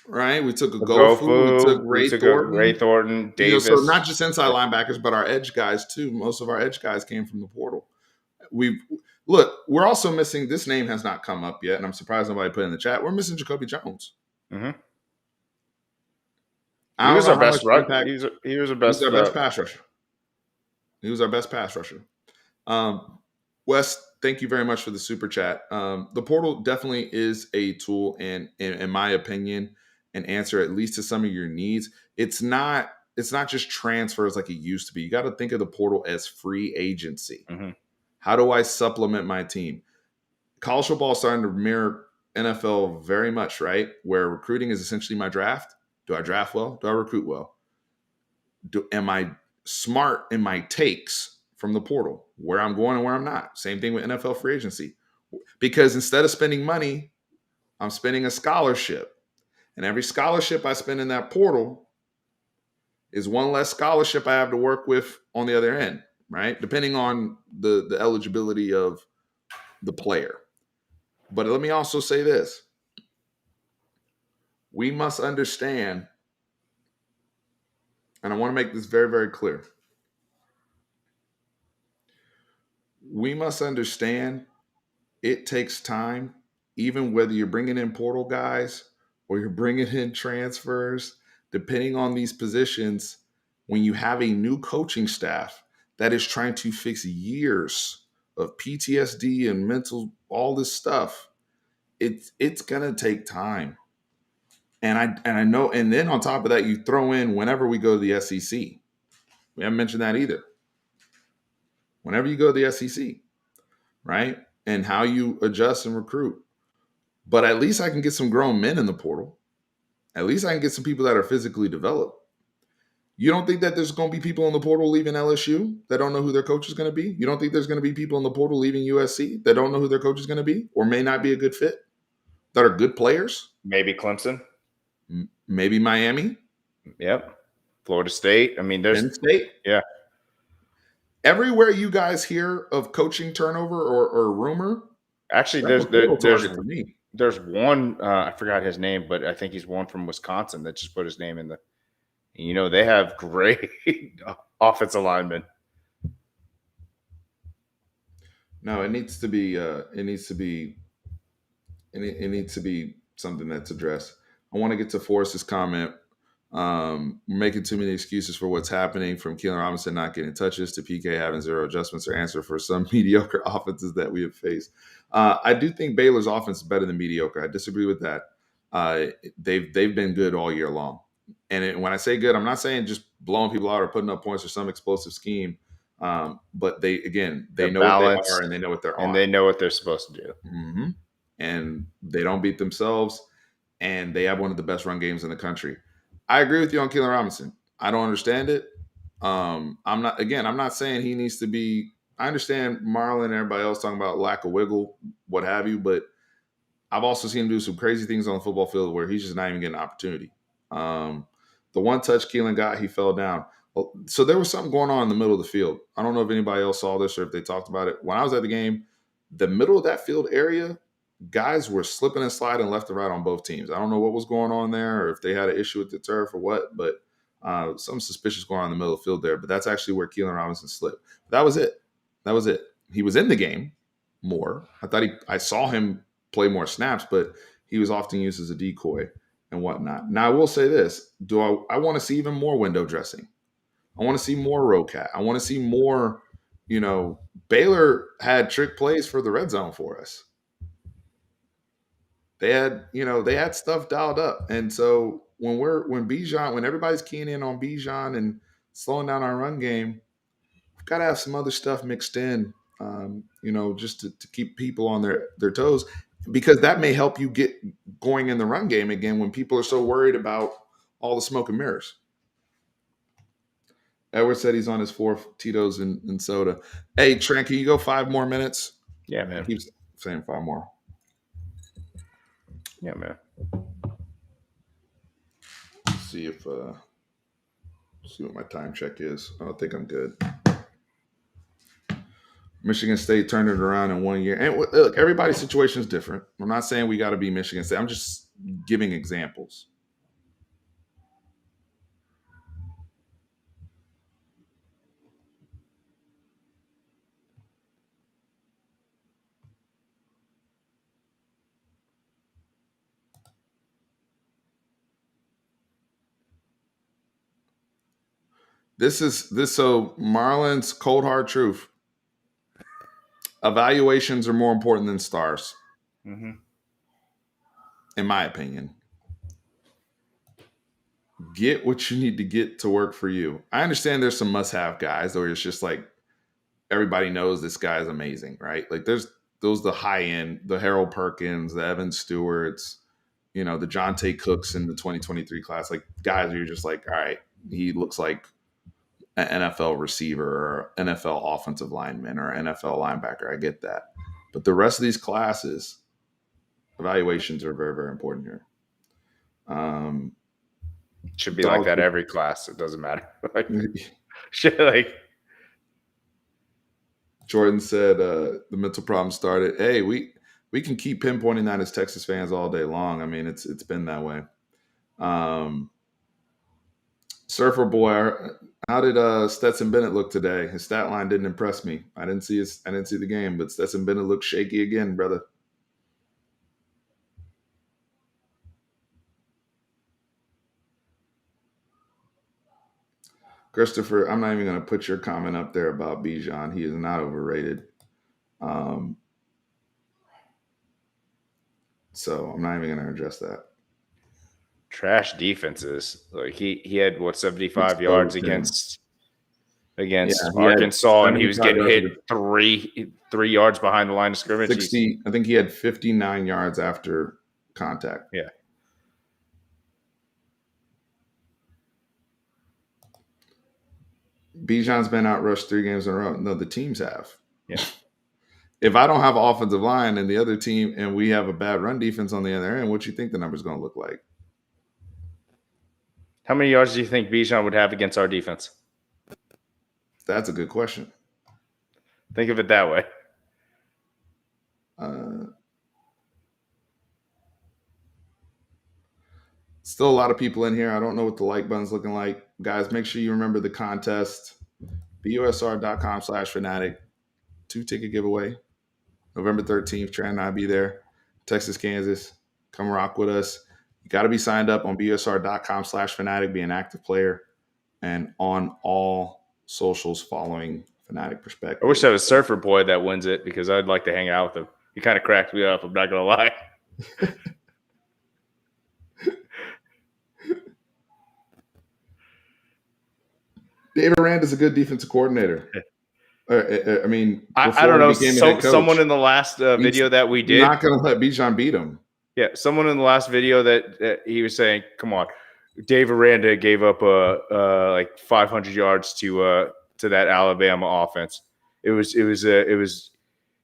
Speaker 1: right? We took a Gofu. We took Ray Thornton,
Speaker 2: Davis.
Speaker 1: So not just inside linebackers, but our edge guys too. Most of our edge guys came from the portal. We're also missing. This name has not come up yet, and I'm surprised nobody put it in the chat. We're missing Jacoby Jones.
Speaker 2: Mm-hmm. He was our best pass rusher.
Speaker 1: He was our best pass rusher. Wes, thank you very much for the super chat. The portal definitely is a tool, and in my opinion, an answer at least to some of your needs. It's not just transfers like it used to be. You got to think of the portal as free agency.
Speaker 2: Mm-hmm.
Speaker 1: How do I supplement my team? College football is starting to mirror NFL very much, right? Where recruiting is essentially my draft. Do I draft well? Do I recruit well? Am I smart in my takes from the portal, where I'm going and where I'm not? Same thing with NFL free agency. Because instead of spending money, I'm spending a scholarship. And every scholarship I spend in that portal is one less scholarship I have to work with on the other end, right? Depending on the eligibility of the player. But let me also say this. We must understand, and I want to make this very, very clear. We must understand it takes time, even whether you're bringing in portal guys or you're bringing in transfers. depending on these positions, when you have a new coaching staff that is trying to fix years of PTSD and mental, all this stuff, it's gonna take time. And I know, and then on top of that, you throw in whenever we go to the SEC. We haven't mentioned that either. Whenever you go to the SEC, right? And how you adjust and recruit. But at least I can get some grown men in the portal. At least I can get some people that are physically developed. You don't think that there's going to be people in the portal leaving LSU that don't know who their coach is going to be? You don't think there's going to be people in the portal leaving USC that don't know who their coach is going to be or may not be a good fit, that are good players?
Speaker 2: Maybe Clemson.
Speaker 1: Maybe Miami.
Speaker 2: Yep. Florida State. I mean,
Speaker 1: Penn State.
Speaker 2: Yeah.
Speaker 1: Everywhere you guys hear of coaching turnover or rumor,
Speaker 2: actually,
Speaker 1: that's a portal target for me.
Speaker 2: There's one, I forgot his name, but I think he's one from Wisconsin that just put his name in the. You know, they have great offensive linemen.
Speaker 1: No, it needs to be. It needs to be something that's addressed. I want to get to Forrest's comment. Making too many excuses for what's happening, from Keelan Robinson not getting touches to PK having zero adjustments, or answer for some mediocre offenses that we have faced. I do think Baylor's offense is better than mediocre. I disagree with that. They've been good all year long. And when I say good, I'm not saying just blowing people out or putting up points or some explosive scheme. But they're know
Speaker 2: balanced,
Speaker 1: what they are, and they know what they're
Speaker 2: and
Speaker 1: on.
Speaker 2: they know what they're supposed to do.
Speaker 1: Mm-hmm. And they don't beat themselves, and they have one of the best run games in the country. I agree with you on Keelan Robinson. I don't understand it. I'm not saying he needs to be. I understand Marlon and everybody else talking about lack of wiggle, what have you, but I've also seen him do some crazy things on the football field where he's just not even getting an opportunity. The one touch Keelan got, he fell down. So there was something going on in the middle of the field. I don't know if anybody else saw this or if they talked about it. When I was at the game, the middle of that field area, guys were slipping and sliding left and right on both teams. I don't know what was going on there, or if they had an issue with the turf or what, but something suspicious going on in the middle of the field there. But that's actually where Keelan Robinson slipped. That was it. He was in the game more. I saw him play more snaps, but he was often used as a decoy and whatnot. Now, I will say this. I want to see even more window dressing. I want to see more row-cat. I want to see more, Baylor had trick plays for the red zone for us. They had stuff dialed up. And so when everybody's keying in on Bijan and slowing down our run game, we've got to have some other stuff mixed in, just to keep people on their toes, because that may help you get going in the run game again when people are so worried about all the smoke and mirrors. Edward said he's on his fourth Tito's and soda. Hey, Trent, can you go 5 more minutes?
Speaker 2: Yeah, man.
Speaker 1: He keeps saying 5 more.
Speaker 2: Yeah, man.
Speaker 1: Let's see what my time check is. I think I'm good. Michigan State turned it around in 1 year. And look, everybody's situation is different. I'm not saying we got to be Michigan State. I'm just giving examples. So Marlon's cold hard truth. Evaluations are more important than stars.
Speaker 2: Mm-hmm.
Speaker 1: In my opinion. Get what you need to get to work for you. I understand there's some must-have guys where it's just like everybody knows this guy is amazing, right? Like there's the high end, the Harold Perkins, the Evan Stewarts, the Jonte Cooks in the 2023 class, like guys where you're just like, all right, he looks like an NFL receiver or NFL offensive lineman or NFL linebacker. I get that. But the rest of these classes, evaluations are very, very important here.
Speaker 2: Should be like that every class. It doesn't matter.
Speaker 1: Jordan said the mental problem started. Hey, we can keep pinpointing that as Texas fans all day long. I mean, it's been that way. Surfer Boy, how did Stetson Bennett look today? His stat line didn't impress me. I didn't see the game, but Stetson Bennett looked shaky again, brother. Christopher, I'm not even going to put your comment up there about Bijan. He is not overrated. So I'm not even going to address that.
Speaker 2: Trash defenses. Like he had 75 yards
Speaker 1: Exposed him.
Speaker 2: against
Speaker 1: He had
Speaker 2: Arkansas, and he was
Speaker 1: 75
Speaker 2: getting
Speaker 1: yards
Speaker 2: hit three yards behind the line of scrimmage.
Speaker 1: 60. I think he had 59 yards after contact.
Speaker 2: Yeah.
Speaker 1: Bijan's been outrushed 3 games in a row. No, the teams have.
Speaker 2: Yeah.
Speaker 1: If I don't have an offensive line and the other team, and we have a bad run defense on the other end, what you think the number's going to look like?
Speaker 2: How many yards do you think Bijan would have against our defense?
Speaker 1: That's a good question.
Speaker 2: Think of it that way.
Speaker 1: Still a lot of people in here. I don't know what the like button's looking like. Guys, make sure you remember the contest. BUSR.com/Fanatic. 2-ticket giveaway. November 13th. Trey and I be there. Texas, Kansas. Come rock with us. You got to be signed up on BUSR.com/Fanatic. Be an active player. And on all socials following Fanatic Perspective.
Speaker 2: I wish I was Surfer Boy that wins it, because I'd like to hang out with him. He kind of cracked me up. I'm not going to lie.
Speaker 1: Dave Aranda is a good defensive coordinator. I mean,
Speaker 2: I don't know. Someone in the last video that we did.
Speaker 1: You're not going to let Bijan beat him.
Speaker 2: Yeah, someone in the last video that he was saying, "Come on, Dave Aranda gave up like 500 yards to that Alabama offense. It was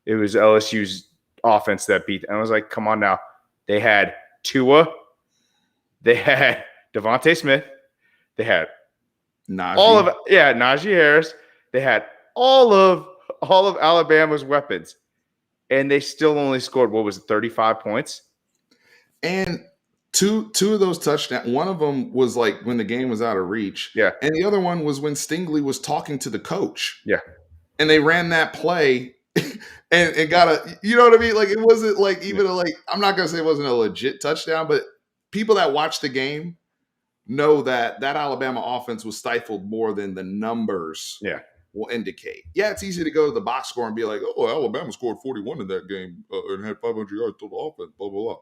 Speaker 2: LSU's offense that beat." And I was like, "Come on now, they had Tua, they had Devontae Smith, they had Najee Harris, they had all of Alabama's weapons, and they still only scored 35 points."
Speaker 1: And two of those touchdowns, one of them was like when the game was out of reach.
Speaker 2: Yeah.
Speaker 1: And the other one was when Stingley was talking to the coach.
Speaker 2: Yeah.
Speaker 1: And they ran that play and it got a, you know what I mean? Like, it wasn't like even I'm not going to say it wasn't a legit touchdown, but people that watch the game know that Alabama offense was stifled more than the numbers will indicate. Yeah, it's easy to go to the box score and be like, oh, Alabama scored 41 in that game and had 500 yards total offense, blah, blah, blah.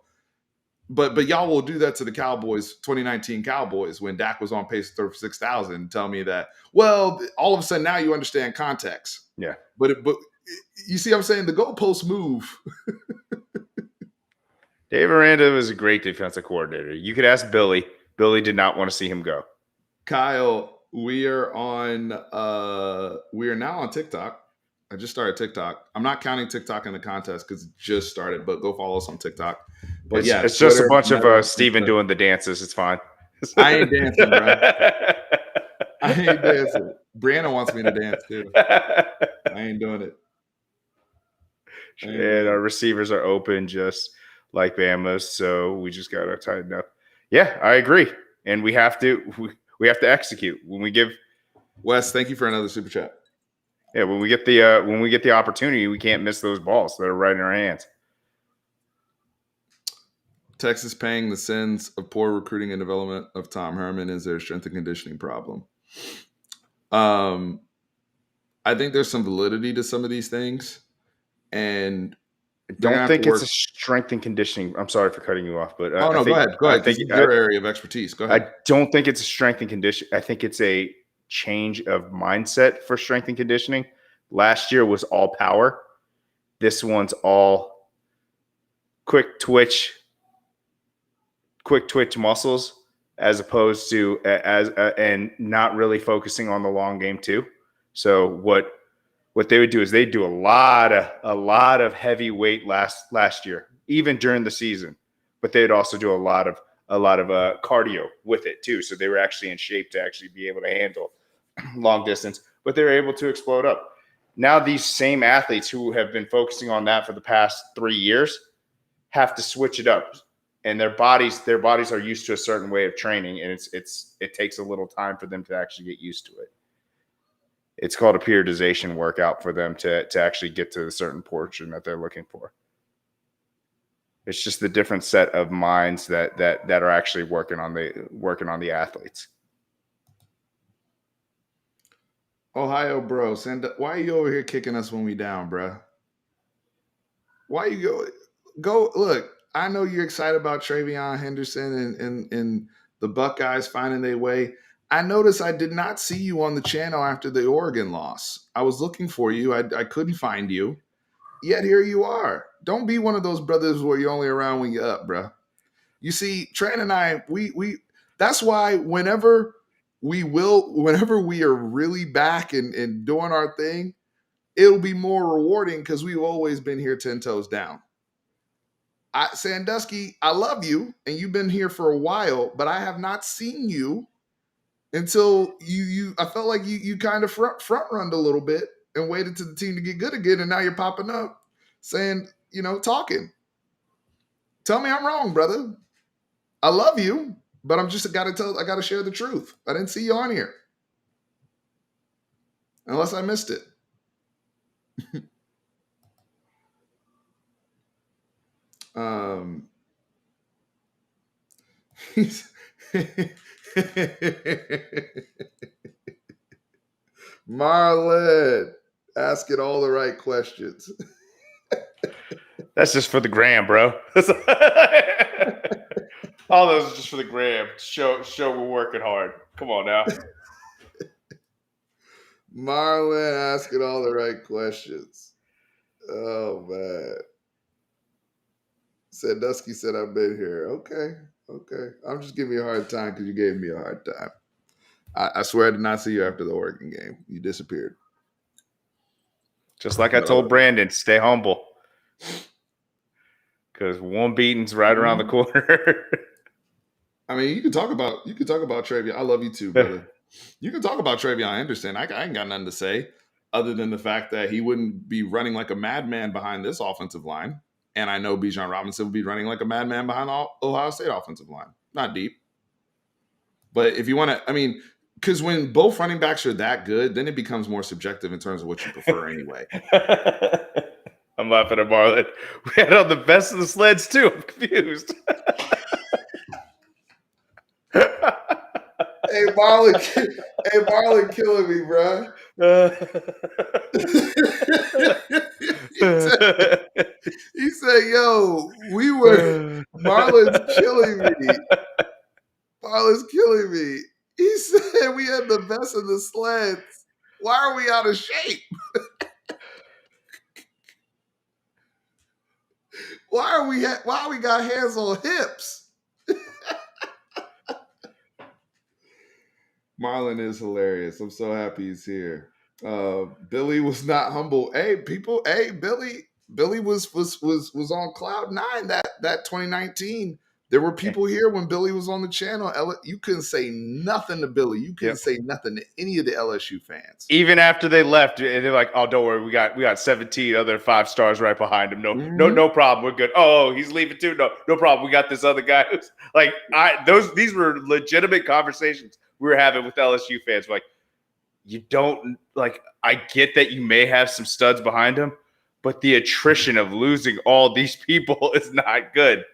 Speaker 1: But y'all will do that to the Cowboys, 2019 Cowboys, when Dak was on pace to throw for 6,000, and tell me that, well, all of a sudden now you understand context.
Speaker 2: Yeah.
Speaker 1: But you see what I'm saying? The goalposts move.
Speaker 2: Dave Aranda was a great defensive coordinator. You could ask Billy. Billy did not want to see him go.
Speaker 1: Kyle, we are now on TikTok. I just started TikTok. I'm not counting TikTok in the contest because it just started, but go follow us on TikTok. But
Speaker 2: it's just a bunch of Steven doing the dances. It's fine.
Speaker 1: I ain't dancing, bro. I ain't dancing. Brianna wants me to dance too. I ain't doing it.
Speaker 2: And our receivers are open just like Bama's, so we just gotta tighten up. Yeah, I agree. And we have to execute. When we give
Speaker 1: Wes, thank you for another super chat.
Speaker 2: Yeah, when we get the opportunity, we can't miss those balls that are right in our hands.
Speaker 1: Texas paying the sins of poor recruiting and development of Tom Herman is their strength and conditioning problem. I think there's some validity to some of these things, and
Speaker 2: I don't think it's a strength and conditioning. I'm sorry for cutting you off, but
Speaker 1: go ahead. Go ahead. This is your area of expertise. Go ahead.
Speaker 2: I don't think it's a strength and conditioning. I think it's a change of mindset for strength and conditioning. Last year was all power. This one's all quick twitch muscles, as opposed to and not really focusing on the long game too. So what they would do is they'd do a lot of heavy weight last year, even during the season, but they'd also do a lot of cardio with it too. So they were actually in shape to actually be able to handle long distance, but they were able to explode up. Now these same athletes who have been focusing on that for the past 3 years have to switch it up, and their bodies are used to a certain way of training, and it takes a little time for them to actually get used to it. It's called a periodization workout for them to actually get to a certain portion that they're looking for. It's just the different set of minds that are actually working on the athletes.
Speaker 1: Ohio, bro. Why are you over here kicking us when we down, bro? Why you go look? I know you're excited about Travion Henderson and the Buckeyes finding their way. I noticed I did not see you on the channel after the Oregon loss. I was looking for you. I couldn't find you. Yet here you are. Don't be one of those brothers where you're only around when you're up, bro. You see, Tran and I, we that's why whenever we are really back and doing our thing, it'll be more rewarding because we've always been here 10 toes down. Sandusky, I love you, and you've been here for a while, but I have not seen you until you. I felt like you kind of front runned a little bit and waited to the team to get good again, and now you're popping up saying, talking. Tell me I'm wrong, brother. I love you, but I gotta share the truth. I didn't see you on here. Unless I missed it. um Marlon, asking all the right questions.
Speaker 2: That's just for the gram, bro. All those are just for the gram. Show we're working hard. Come on now.
Speaker 1: Marlon asking all the right questions. Oh man. Sandusky said I've been here. Okay. I'm just giving you a hard time because you gave me a hard time. I swear I did not see you after the Oregon game. You disappeared.
Speaker 2: Just like I told Brandon, stay humble. Because one beating's right around the corner.
Speaker 1: I mean, you can talk about Travion. I love you too, brother. You can talk about Travion Henderson. I ain't got nothing to say other than the fact that he wouldn't be running like a madman behind this offensive line. And I know Bijan Robinson would be running like a madman behind the Ohio State offensive line. Not deep. But if you want to, I mean, because when both running backs are that good, then it becomes more subjective in terms of what you prefer anyway.
Speaker 2: I'm laughing at Marlon. We had on the best of the sleds too. I'm confused.
Speaker 1: Hey, Marlon killing me, bro. He said, yo, Marlon's killing me. Marlon's killing me. He said we had the best of the sleds. Why are we out of shape? Why we got hands on hips? Marlon is hilarious. I'm so happy he's here. Billy was not humble. Hey, people. Hey, Billy was on cloud nine that 2019. There were people here when Billy was on the channel. You couldn't say nothing to Billy. You couldn't say nothing to any of the LSU fans.
Speaker 2: Even after they left, they're like, "Oh, don't worry, we got 17 other 5 stars right behind him. No problem. We're good. Oh, he's leaving too. No problem. We got this other guy." Like these were legitimate conversations we were having with LSU fans. Like, you don't like. I get that you may have some studs behind him, but the attrition of losing all these people is not good.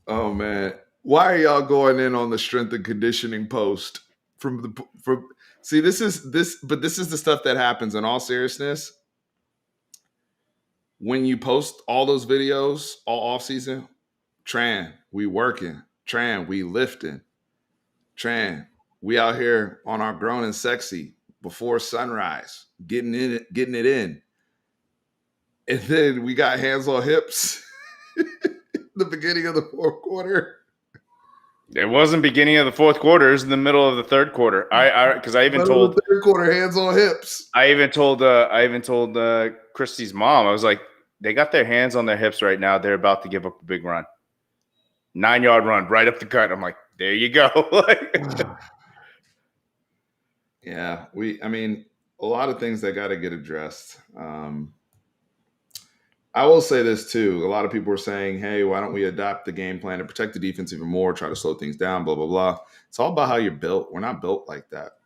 Speaker 1: Oh man, why are y'all going in on the strength and conditioning post see, this is the stuff that happens in all seriousness. When you post all those videos all off season, Tran, we working. Tran, we lifting. Tran, we out here on our grown and sexy before sunrise, getting it in. And then we got hands on hips the beginning of the fourth quarter.
Speaker 2: It wasn't beginning of the fourth quarter. It was in the middle of the third quarter. Because I even told
Speaker 1: the third quarter hands on hips.
Speaker 2: I even told Christy's mom. I was like, they got their hands on their hips right now. They're about to give up a big run. 9-yard run right up the gut. I'm like, there you go.
Speaker 1: Yeah, I mean, a lot of things that got to get addressed. I will say this too. A lot of people are saying, hey, why don't we adapt the game plan to protect the defense even more, try to slow things down, blah, blah, blah. It's all about how you're built. We're not built like that.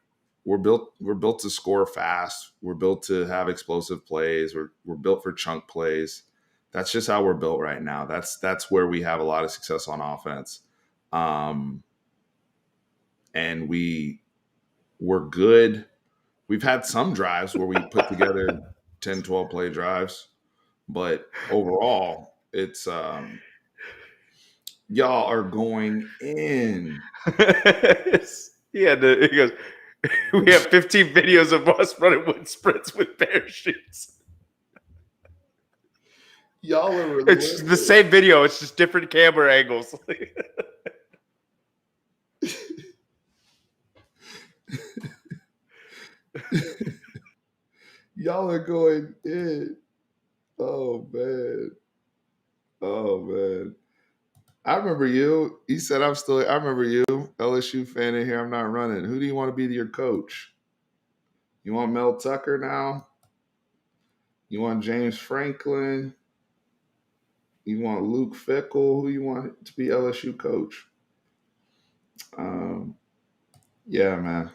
Speaker 1: We're built to score fast. We're built to have explosive plays. We're built for chunk plays. That's just how we're built right now. That's where we have a lot of success on offense. and we were good. We've had some drives where we put together 10, 12 play drives, but overall, it's y'all are going in.
Speaker 2: Yeah, he goes, we have 15 videos of us running wind sprints with parachutes.
Speaker 1: Y'all are
Speaker 2: It's the
Speaker 1: relentless.
Speaker 2: same video. It's just different camera angles.
Speaker 1: Y'all are going in. Oh man. Oh man. I remember you. He said, I remember you, LSU fan in here. I'm not running. Who do you want to be your coach? You want Mel Tucker now? You want James Franklin? You want Luke Fickle? Who you want to be LSU coach? Yeah, man.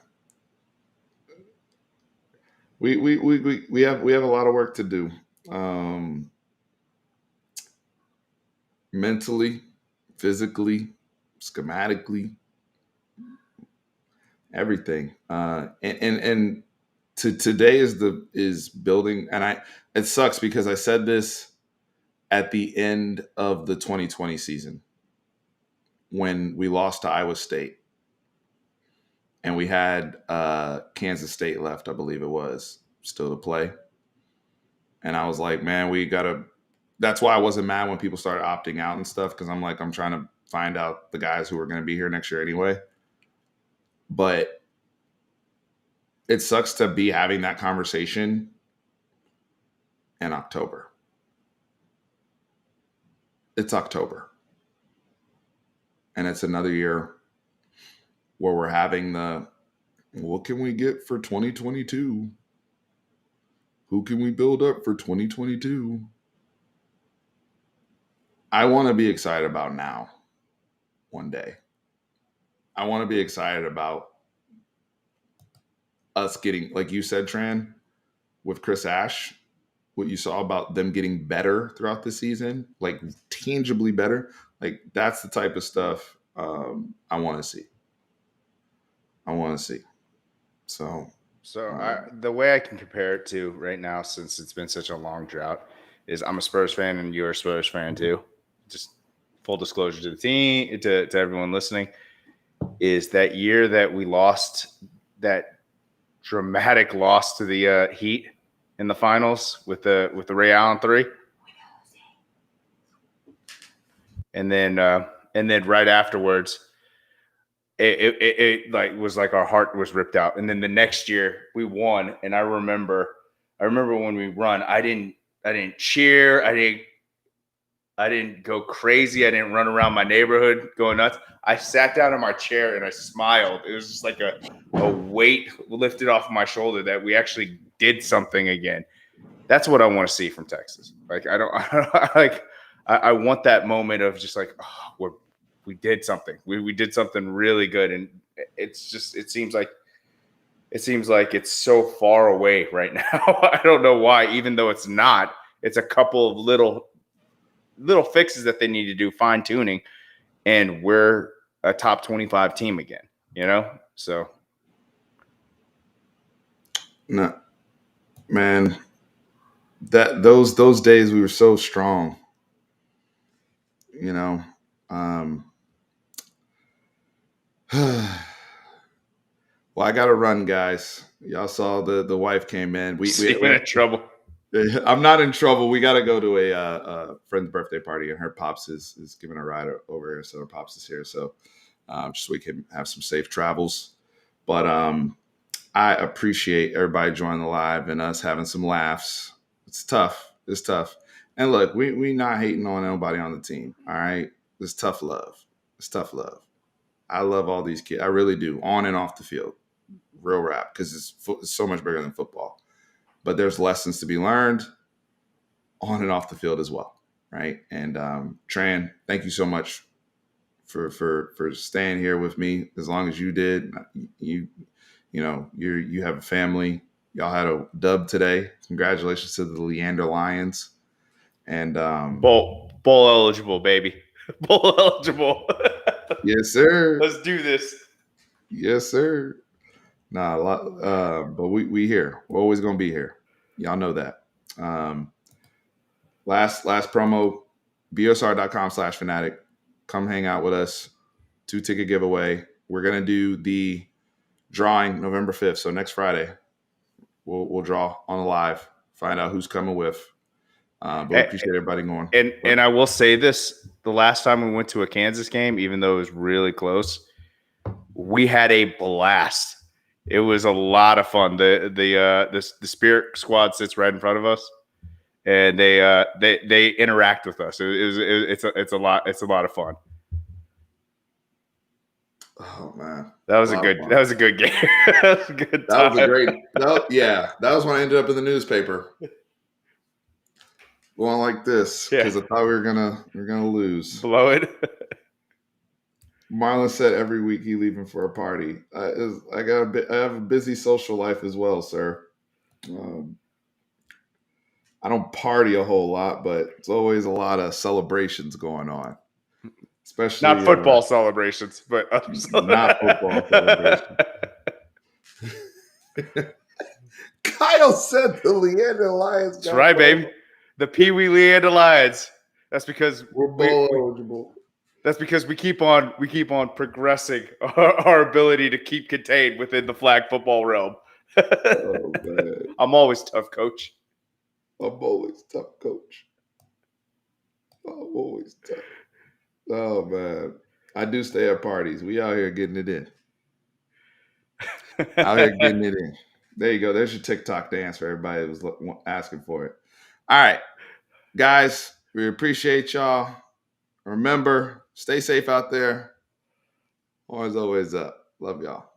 Speaker 1: We have a lot of work to do. Mentally, physically, schematically, everything. And today is building, and it sucks because I said this at the end of the 2020 season when we lost to Iowa State and we had Kansas State left, I believe it was, still to play. And I was like, man, we gotta. That's why I wasn't mad when people started opting out and stuff, because I'm like, I'm trying to find out the guys who are going to be here next year anyway. But it sucks to be having that conversation in October. It's October. And it's another year where we're having what can we get for 2022? Who can we build up for 2022? I want to be excited about now, one day. I want to be excited about us getting, like you said, Tran, with Chris Ash, what you saw about them getting better throughout the season, like tangibly better. Like that's the type of stuff I want to see. So
Speaker 2: The way I can compare it to right now, since it's been such a long drought, is I'm a Spurs fan and you're a Spurs fan too. Just full disclosure to the team, to everyone listening, is that year that we lost, that dramatic loss to the Heat in the finals with the Ray Allen three, and then right afterwards, it like was like our heart was ripped out. And then the next year we won, and I remember when we run, I didn't cheer, I didn't go crazy, I didn't run around my neighborhood going nuts. I sat down in my chair and I smiled. It was just like a weight lifted off my shoulder that we actually did something again. That's what I want to see from Texas. Like I want that moment of just like, oh, we did something. We did something really good, and it seems like it's so far away right now. I don't know why, even though it's not. It's a couple of little fixes that they need to do, fine tuning, and we're a top 25 team again. So.
Speaker 1: No, man, those days we were so strong. Well, I got to run, guys. Y'all saw the wife came in. We
Speaker 2: in trouble.
Speaker 1: I'm not in trouble. We got to go to a friend's birthday party, and her pops is giving a ride over here. So her pops is here. So just so we can have some safe travels. But I appreciate everybody joining the live and us having some laughs. It's tough. And look, we not hating on anybody on the team. All right. It's tough love. I love all these kids. I really do. On and off the field. Real rap. Because it's so much bigger than football. But there's lessons to be learned on and off the field as well. Right. And Tran, thank you so much for staying here with me as long as you did. You have a family. Y'all had a dub today. Congratulations to the Leander Lions. And
Speaker 2: bowl eligible, baby. Bowl eligible.
Speaker 1: Yes, sir.
Speaker 2: Let's do this.
Speaker 1: Yes, sir. Nah, a lot, but we here. We're always gonna be here. Y'all know that. Um, last promo, bsr.com/fanatic. Come hang out with us. 2-ticket giveaway. We're gonna do the drawing November 5th. So next Friday, we'll draw on the live. Find out who's coming with. But we appreciate everybody going.
Speaker 2: And I will say this: the last time we went to a Kansas game, even though it was really close, we had a blast. It was a lot of fun. The Spirit Squad sits right in front of us, and they interact with us. It's a lot of fun.
Speaker 1: Oh man,
Speaker 2: That was a good game. That was a good.
Speaker 1: That was a great. That was when I ended up in the newspaper. Going like this because I thought we were gonna lose.
Speaker 2: Blow it.
Speaker 1: Marlon said every week he leaving for a party. I have a busy social life as well, sir. I don't party a whole lot, but it's always a lot of celebrations going on. Especially
Speaker 2: not football celebrations, but
Speaker 1: not football celebrations. Kyle said the Leander Lions.
Speaker 2: That's right, baby. The Pee Wee Leander Lions. That's because
Speaker 1: we're bowl eligible.
Speaker 2: That's because we keep on progressing our ability to keep contained within the flag football realm.
Speaker 1: Oh man,
Speaker 2: I'm always tough, coach.
Speaker 1: I'm always tough, coach. I'm always tough. Oh man, I do stay at parties. We out here getting it in. Out here getting it in. There you go. There's your TikTok dance for everybody that was asking for it. All right, guys, we appreciate y'all. Remember, stay safe out there. Always up. Love y'all.